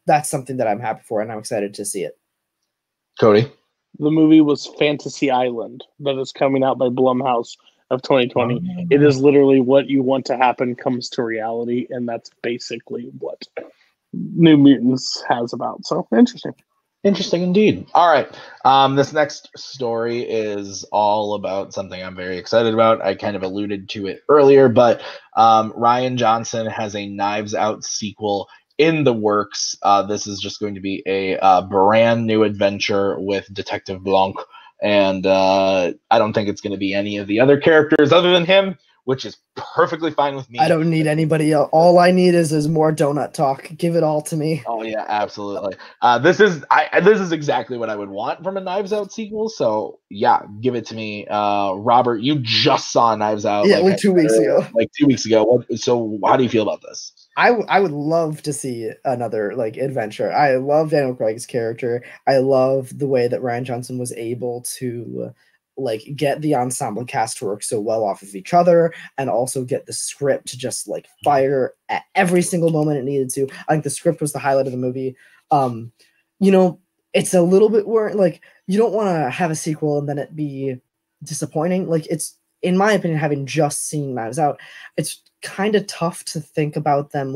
That's something that I'm happy for, and I'm excited to see it. Cody? The movie was Fantasy Island, that is coming out by Blumhouse of 2020. It is literally what you want to happen comes to reality, and that's basically what New Mutants has about. So, interesting. Interesting indeed. All right. This next story is all about something I'm very excited about. I kind of alluded to it earlier, but Rian Johnson has a Knives Out sequel in the works. This is just going to be a brand new adventure with Detective Blanc, and I don't think it's going to be any of the other characters other than him, which is perfectly fine with me. I don't need anybody else. All I need is more donut talk. Give it all to me. Oh yeah, absolutely. This is exactly what I would want from a Knives Out sequel. So yeah, give it to me. Robert, you just saw Knives Out. Yeah, 2 weeks ago. 2 weeks ago. So how do you feel about this? I would love to see another adventure. I love Daniel Craig's character. I love the way that Rian Johnson was able to get the ensemble cast to work so well off of each other, and also get the script to just fire at every single moment it needed to. I think the script was the highlight of the movie. It's a little bit where you don't want to have a sequel and then it be disappointing. It's, in my opinion, having just seen Knives Out, it's kind of tough to think about them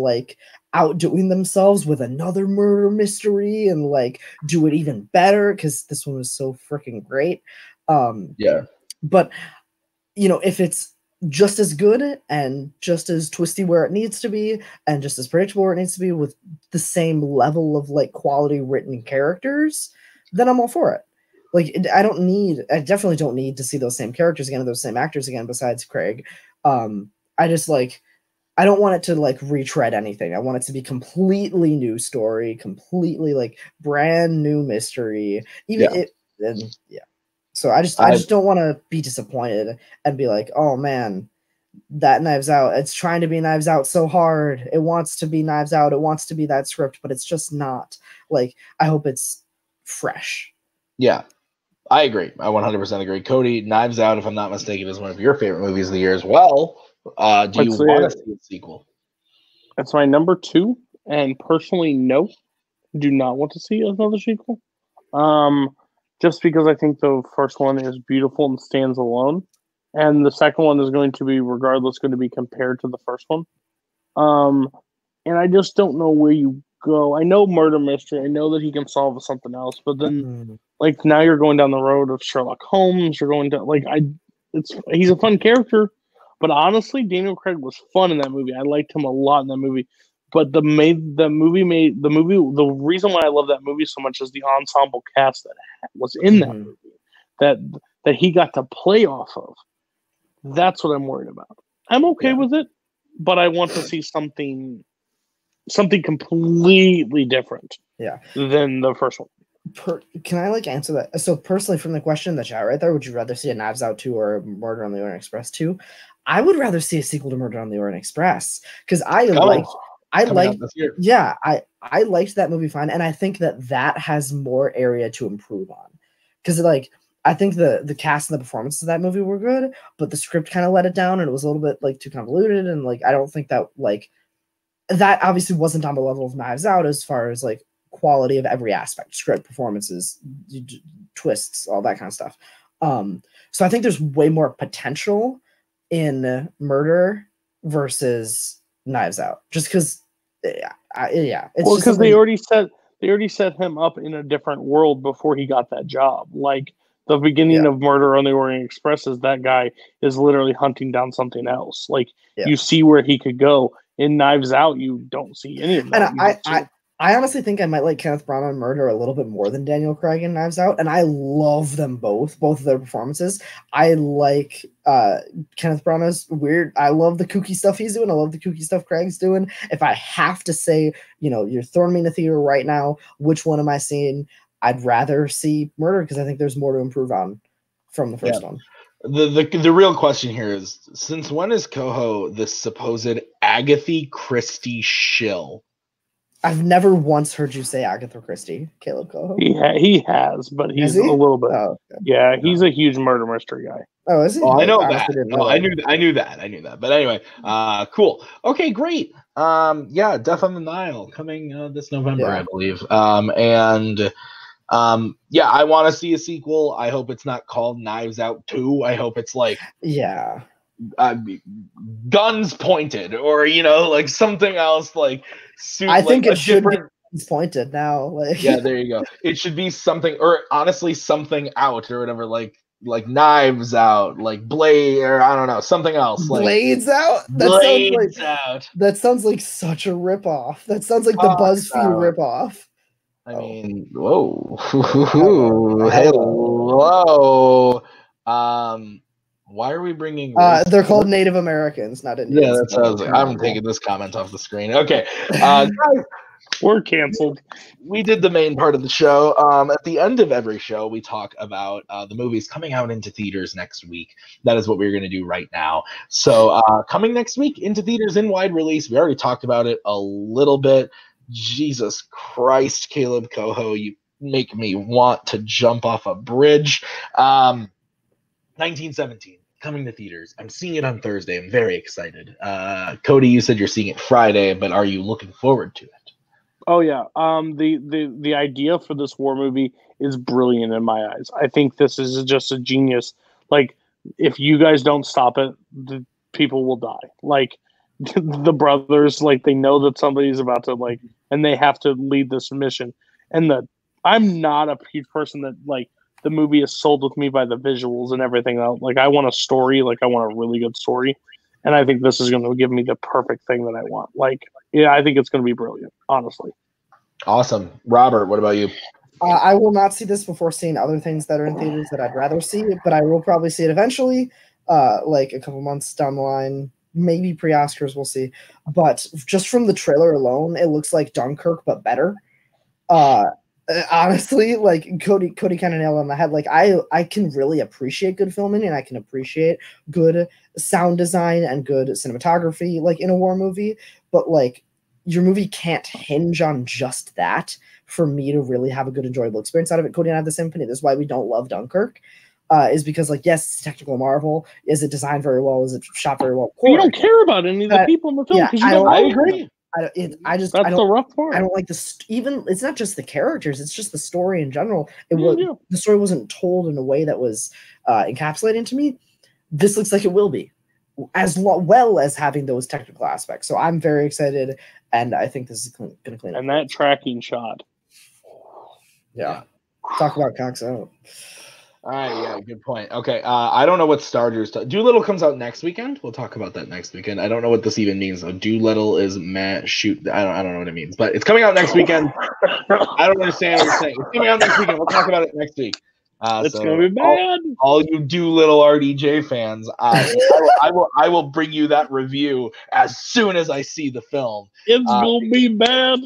outdoing themselves with another murder mystery and do it even better, because this one was so freaking great. But if it's just as good and just as twisty where it needs to be and just as predictable where it needs to be with the same level of quality written characters, then I'm all for it. I definitely don't need to see those same characters again, or those same actors again, besides Craig. I just I don't want it to retread anything. I want it to be completely new story, completely brand new mystery. So I just don't want to be disappointed and be like, "Oh man, that Knives Out, it's trying to be Knives Out so hard. It wants to be Knives Out. It wants to be that script, but it's just not." I hope it's fresh. Yeah, I agree. I 100% agree. Cody, Knives Out, if I'm not mistaken, is one of your favorite movies of the year as well. Do you want to see a sequel? That's my number 2, and personally, no, do not want to see another sequel. Just because I think the first one is beautiful and stands alone, and the second one is going to be, regardless, going to be compared to the first one. And I just don't know where you go. I know murder mystery. I know that he can solve something else, but then now you're going down the road of Sherlock Holmes. You're going to he's a fun character, but honestly, Daniel Craig was fun in that movie. I liked him a lot in that movie. But the reason why I love that movie so much is the ensemble cast that was in that movie that he got to play off of. That's what I'm worried about. I'm okay with it, but I want to see something completely different. Than the first one. Can I answer that? So personally, from the question in the chat right there, would you rather see a Knives Out 2 or Murder on the Orient Express 2? I would rather see a sequel to Murder on the Orient Express, because I liked that movie fine, and I think that has more area to improve on, because I think the cast and the performances of that movie were good, but the script kind of let it down, and it was a little bit too convoluted, and I don't think that that obviously wasn't on the level of Knives Out as far as like quality of every aspect, script, performances, twists, all that kind of stuff. So I think there's way more potential in Murder versus Knives Out, just because, yeah. Well, because they already set him up in a different world before he got that job. Like the beginning of Murder on the Orient Express is that guy is literally hunting down something else. Like you see where he could go. In Knives Out, you don't see any of that. And I honestly think I might like Kenneth Branagh in Murder a little bit more than Daniel Craig in Knives Out, and I love them both of their performances. I like Kenneth Branagh's weird. I love the kooky stuff he's doing. I love the kooky stuff Craig's doing. If I have to say, you're throwing me in the theater right now, which one am I seeing? I'd rather see Murder because I think there's more to improve on from the first one. The real question here is, since when is Koho the supposed Agatha Christie shill? I've never once heard you say Agatha Christie, Kaleb Koho. He has, but he's a little bit. Oh, okay. Yeah, he's a huge murder mystery guy. Oh, is he? Oh, I know that. I knew that. But anyway, cool. Okay, great. Death on the Nile coming this November, I believe. I want to see a sequel. I hope it's not called Knives Out 2. I hope it's like guns pointed, or like something else. Like I think it should be guns pointed now. Like there you go. It should be something, or honestly, something out or whatever. Like Knives Out, like Blade, or I don't know, something else. Like Blades Out. That sounds like such a ripoff. That sounds like the BuzzFeed ripoff. I mean, whoa, hello. Why are we bringing? They're called Native Americans, not Indians. Yeah, that sounds like I'm taking this comment off the screen. Okay, guys, we're canceled. We did the main part of the show. At the end of every show, we talk about the movies coming out into theaters next week. That is what we're going to do right now. So, coming next week into theaters in wide release. We already talked about it a little bit. Jesus Christ, Kaleb Koho, you make me want to jump off a bridge. 1917 coming to theaters. I'm seeing it on Thursday. I'm very excited. Cody, you said you're seeing it Friday, but are you looking forward to it? Oh yeah. The idea for this war movie is brilliant in my eyes. I think this is just a genius. Like, if you guys don't stop it, the people will die. Like, the brothers, like, they know that somebody's about to, like, and they have to lead this mission. And I'm not a huge person that, like, the movie is sold with me by the visuals and everything else. Like, I want a story. Like, I want a really good story. And I think this is going to give me the perfect thing that I want. Like, I think it's going to be brilliant, honestly. Awesome. Robert, what about you? I will not see this before seeing other things that are in theaters that I'd rather see, but I will probably see it eventually, like a couple months down the line. Maybe pre-Oscars, we'll see. But just from the trailer alone, it looks like Dunkirk, but better. Honestly, like Cody kind of nailed it on the head. Like I can really appreciate good filming, and I can appreciate good sound design and good cinematography, like in a war movie. But like, your movie can't hinge on just that for me to really have a good, enjoyable experience out of it. Cody and I have the same opinion. This is why we don't love Dunkirk. Is because, like, yes, it's a technical marvel. Is it designed very well? Is it shot very well? You don't care about any of the people in the film. I agree. That's the rough part. I don't like this. Even it's not just the characters; it's just the story in general. The story wasn't told in a way that was encapsulating to me. This looks like it will be, as well as having those technical aspects. So I'm very excited, and I think this is going to clean up. And that tracking shot. Yeah. Talk about cocks out. All right, yeah, good point. Okay, I don't know what Starters. Doolittle comes out next weekend. We'll talk about that next weekend. I don't know what this even means. So Doolittle is shoot. I don't know what it means, but it's coming out next weekend. I don't understand what you're saying. It's coming out next weekend. We'll talk about it next week. It's gonna be bad. All you Doolittle RDJ fans, I will bring you that review as soon as I see the film. It's gonna be bad.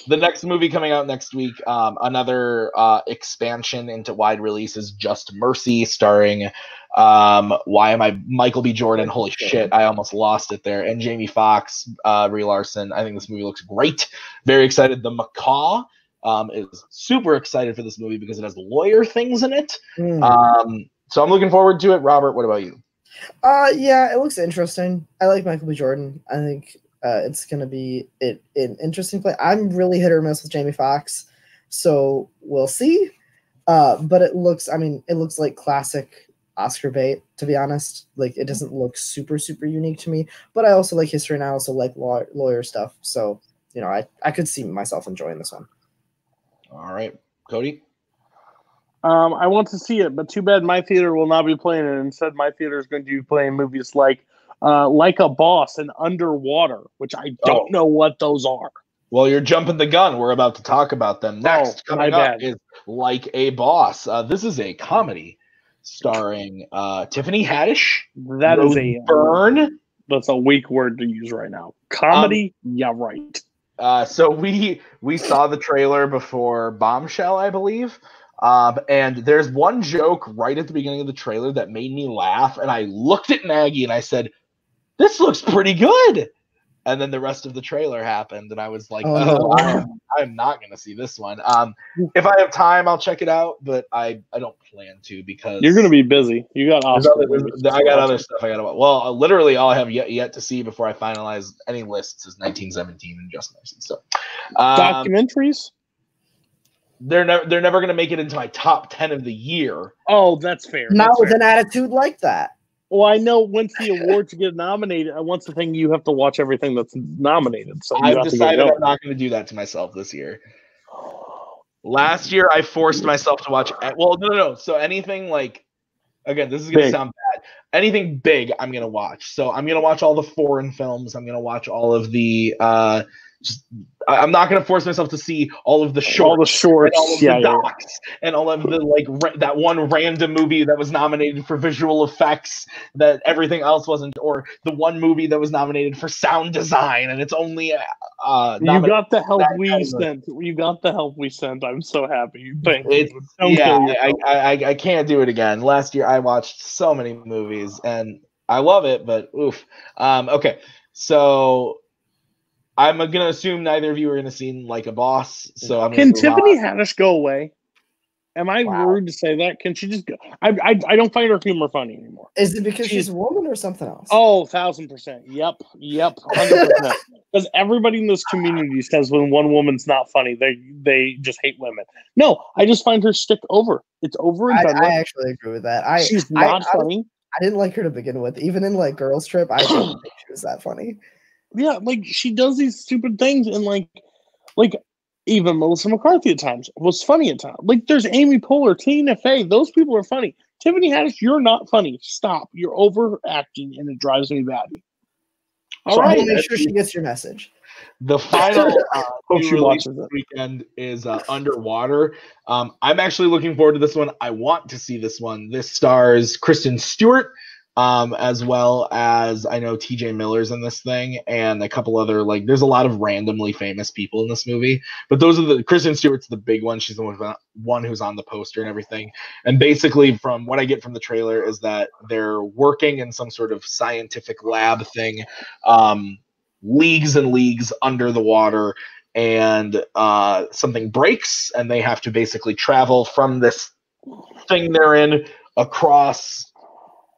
The next movie coming out next week, another expansion into wide release, is Just Mercy, starring Michael B. Jordan. Holy shit, I almost lost it there. And Jamie Foxx, Brie Larson. I think this movie looks great. Very excited. The Macaw is super excited for this movie because it has lawyer things in it. So I'm looking forward to it. Robert, what about you? Yeah, it looks interesting. I like Michael B. Jordan. I think It's going to be an interesting play. I'm really hit or miss with Jamie Foxx, so we'll see. But it looks like classic Oscar bait, to be honest. Like, it doesn't look super, super unique to me, but I also like history and I also like lawyer stuff. So, I could see myself enjoying this one. All right. Cody? I want to see it, but too bad my theater will not be playing it. Instead, my theater is going to be playing movies like a Boss and Underwater, which I don't know what those are. Well, you're jumping the gun. We're about to talk about them next. Coming up is Like a Boss. This is a comedy starring Tiffany Haddish. That is a Byrne. That's a weak word to use right now. Comedy, yeah, right. So we saw the trailer before Bombshell, I believe. And there's one joke right at the beginning of the trailer that made me laugh, and I looked at Maggie and I said, "This looks pretty good." And then the rest of the trailer happened, and I was like, I'm not going to see this one. If I have time, I'll check it out, but I don't plan to because... You're going to be busy. You got I got other stuff I got to watch. Well, literally all I have yet to see before I finalize any lists is 1917 and Just Mercy. So, documentaries? They're never going to make it into my top 10 of the year. Oh, that's fair. Not with an attitude like that. Well, I know once the awards get nominated, once the thing, you have to watch everything that's nominated. So I've decided I'm not going to do that to myself this year. Last year, I forced myself to watch. Well, no. So anything like, again, this is going to sound bad. Anything big, I'm going to watch. So I'm going to watch all the foreign films. I'm going to watch all of the. I'm not going to force myself to see all of the shorts, and all of the docs, and all of the that one random movie that was nominated for visual effects that everything else wasn't, or the one movie that was nominated for sound design, and it's only. You got the help we sent. You got the help we sent. I'm so happy. Thank you. I can't do it again. Last year I watched so many movies, and I love it, but oof. Okay, so. I'm going to assume neither of you are going to see Like a Boss. So Can Tiffany Haddish go away? Am I rude to say that? Can she just go? I don't find her humor funny anymore. Is it because she's a woman or something else? Oh, 1,000%. Yep, 100%. Because everybody in this community says when one woman's not funny, they just hate women. No, I just find her stick over. It's over and done with. I actually agree with that. She's not funny. I didn't like her to begin with. Even in like Girls Trip, I didn't think she was that funny. Yeah, like she does these stupid things, and like even Melissa McCarthy at times was funny at times. Like there's Amy Poehler, Tina Fey, those people are funny. Tiffany Haddish, you're not funny. Stop. You're overacting, and it drives me batty. All right, make sure she gets your message. The final release this weekend is Underwater. I'm actually looking forward to this one. I want to see this one. This stars Kristen Stewart. As well as I know TJ Miller's in this thing and a couple other there's a lot of randomly famous people in this movie, but those are Kristen Stewart's the big one. She's the one who's on the poster and everything. And basically from what I get from the trailer is that they're working in some sort of scientific lab thing, leagues and leagues under the water, and something breaks and they have to basically travel from this thing they're in across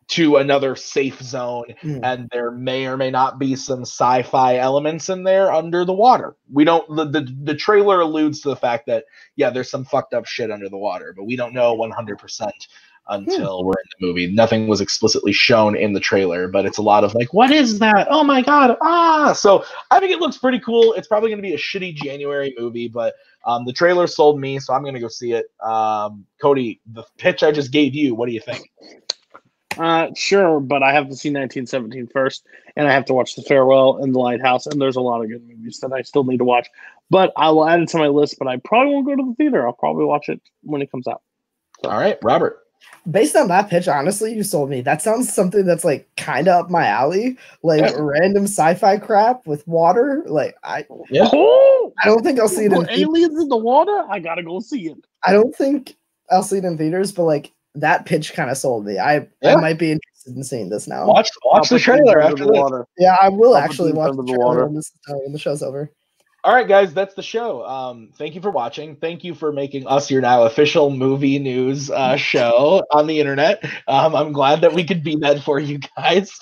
to another safe zone, and there may or may not be some sci-fi elements in there under the water. We don't. The trailer alludes to the fact that there's some fucked up shit under the water, but we don't know 100% until we're in the movie. Nothing was explicitly shown in the trailer, but it's a lot of what is that? Oh my god! So I think it looks pretty cool. It's probably going to be a shitty January movie, but the trailer sold me, so I'm going to go see it. Cody, the pitch I just gave you, what do you think? Sure, but I have to see 1917 first, and I have to watch The Farewell and The Lighthouse, and there's a lot of good movies that I still need to watch. But I will add it to my list, but I probably won't go to the theater. I'll probably watch it when it comes out. So. All right, Robert. Based on that pitch, honestly, you sold me. That sounds something that's kind of up my alley, random sci-fi crap with water. I don't think I'll see it in aliens in the water. I gotta go see it. I don't think I'll see it in theaters, but that pitch kind of sold me. I might be interested in seeing this now. Watch the trailer after this. Yeah, I will actually watch the trailer when the show's over. All right, guys, that's the show. Thank you for watching. Thank you for making us your now official movie news show on the internet. I'm glad that we could be that for you guys.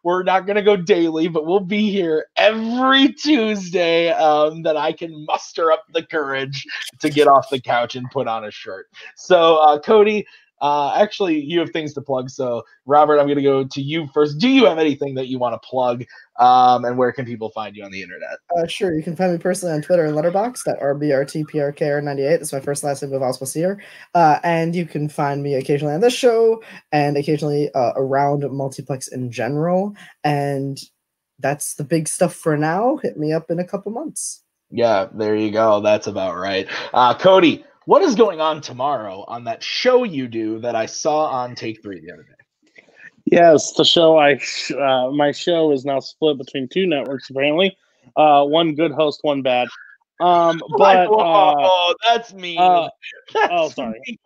We're not going to go daily, but we'll be here every Tuesday that I can muster up the courage to get off the couch and put on a shirt. So, Cody, actually, you have things to plug. So, Robert, I'm going to go to you first. Do you have anything that you want to plug? And where can people find you on the internet? Sure. You can find me personally on Twitter and Letterboxd at RBRTPRKR98. That's my first last name of Auspicier. And you can find me occasionally on this show and occasionally around Multiplex in general. And that's the big stuff for now. Hit me up in a couple months. Yeah, there you go. That's about right. Cody, what is going on tomorrow on that show you do that I saw on Take 3 the other day? Yes, the show my show is now split between two networks apparently. One good host, one bad. That's mean. That's sorry. Mean.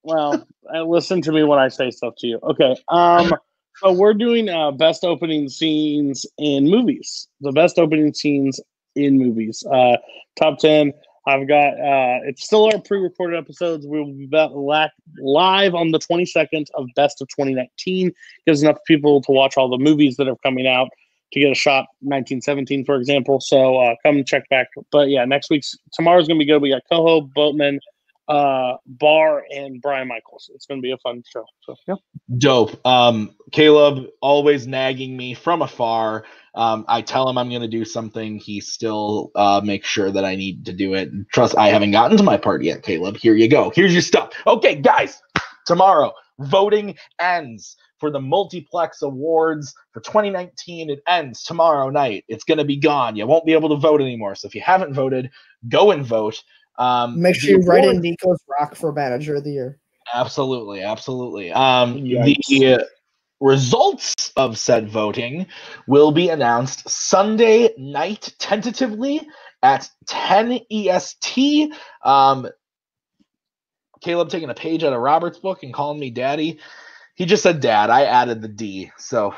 Well, listen to me when I say stuff to you. Okay. So we're doing best opening scenes in movies. The best opening scenes in movies. Top 10. I've got it's still our pre-recorded episodes. We will be live on the 22nd of Best of 2019. Gives enough people to watch all the movies that are coming out to get a shot. 1917, for example. So come check back. But yeah, tomorrow's gonna be good. We got Koho, Boatman, Barr, and Brian Michaels. It's gonna be a fun show. So yeah. Dope. Kaleb always nagging me from afar. I tell him I'm going to do something. He still makes sure that I need to do it. Trust, I haven't gotten to my part yet, Kaleb. Here you go. Here's your stuff. Okay, guys, tomorrow, voting ends for the Multiplex Awards for 2019. It ends tomorrow night. It's going to be gone. You won't be able to vote anymore. So if you haven't voted, go and vote. Make sure you write in Nico's Rock for Manager of the Year. Absolutely. The results of said voting will be announced Sunday night, tentatively at 10 EST. Kaleb taking a page out of Robert's book and calling me daddy. He just said dad. I added the D. So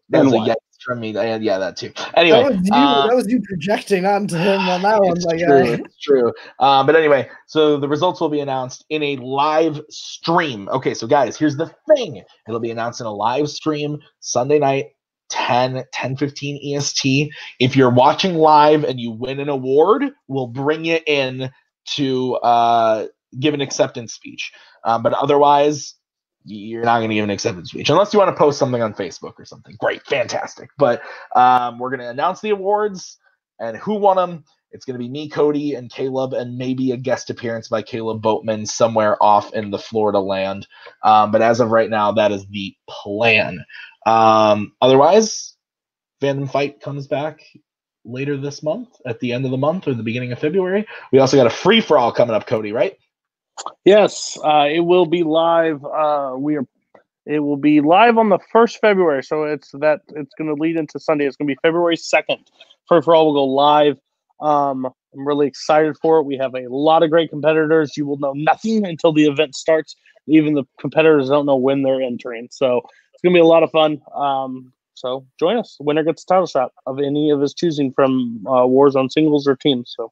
that was a yes from me. Yeah, that too. Anyway, that was you projecting onto him on that one. It's true. But anyway, so the results will be announced in a live stream. Okay, so guys, here's the thing. It'll be announced in a live stream Sunday night, 10:15 EST. If you're watching live and you win an award, we'll bring you in to give an acceptance speech. But otherwise, you're not going to give an acceptance speech unless you want to post something on Facebook or something. Great, fantastic. But we're going to announce the awards and who won them. It's going to be me, Cody, and Kaleb, and maybe a guest appearance by Kaleb Boatman somewhere off in the Florida land. But as of right now, that is the plan. Otherwise, Fandom Fight comes back later this month, at the end of the month or the beginning of February. We also got a free-for-all coming up, Cody, right? Yes, it will be live. It will be live on the 1st February, so it's going to lead into Sunday. It's going to be February 2nd. Free for all will go live. I'm really excited for it. We have a lot of great competitors. You will know nothing until the event starts. Even the competitors don't know when they're entering. So it's going to be a lot of fun. So join us. Winner gets a title shot of any of his choosing from Warzone singles or teams. So.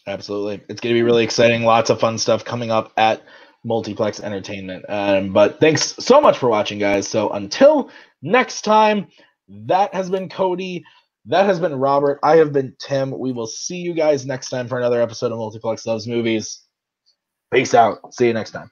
Absolutely. It's going to be really exciting. Lots of fun stuff coming up at Multiplex Entertainment. But thanks so much for watching, guys. So until next time, that has been Cody. That has been Robert. I have been Tim. We will see you guys next time for another episode of Multiplex Loves Movies. Peace out. See you next time.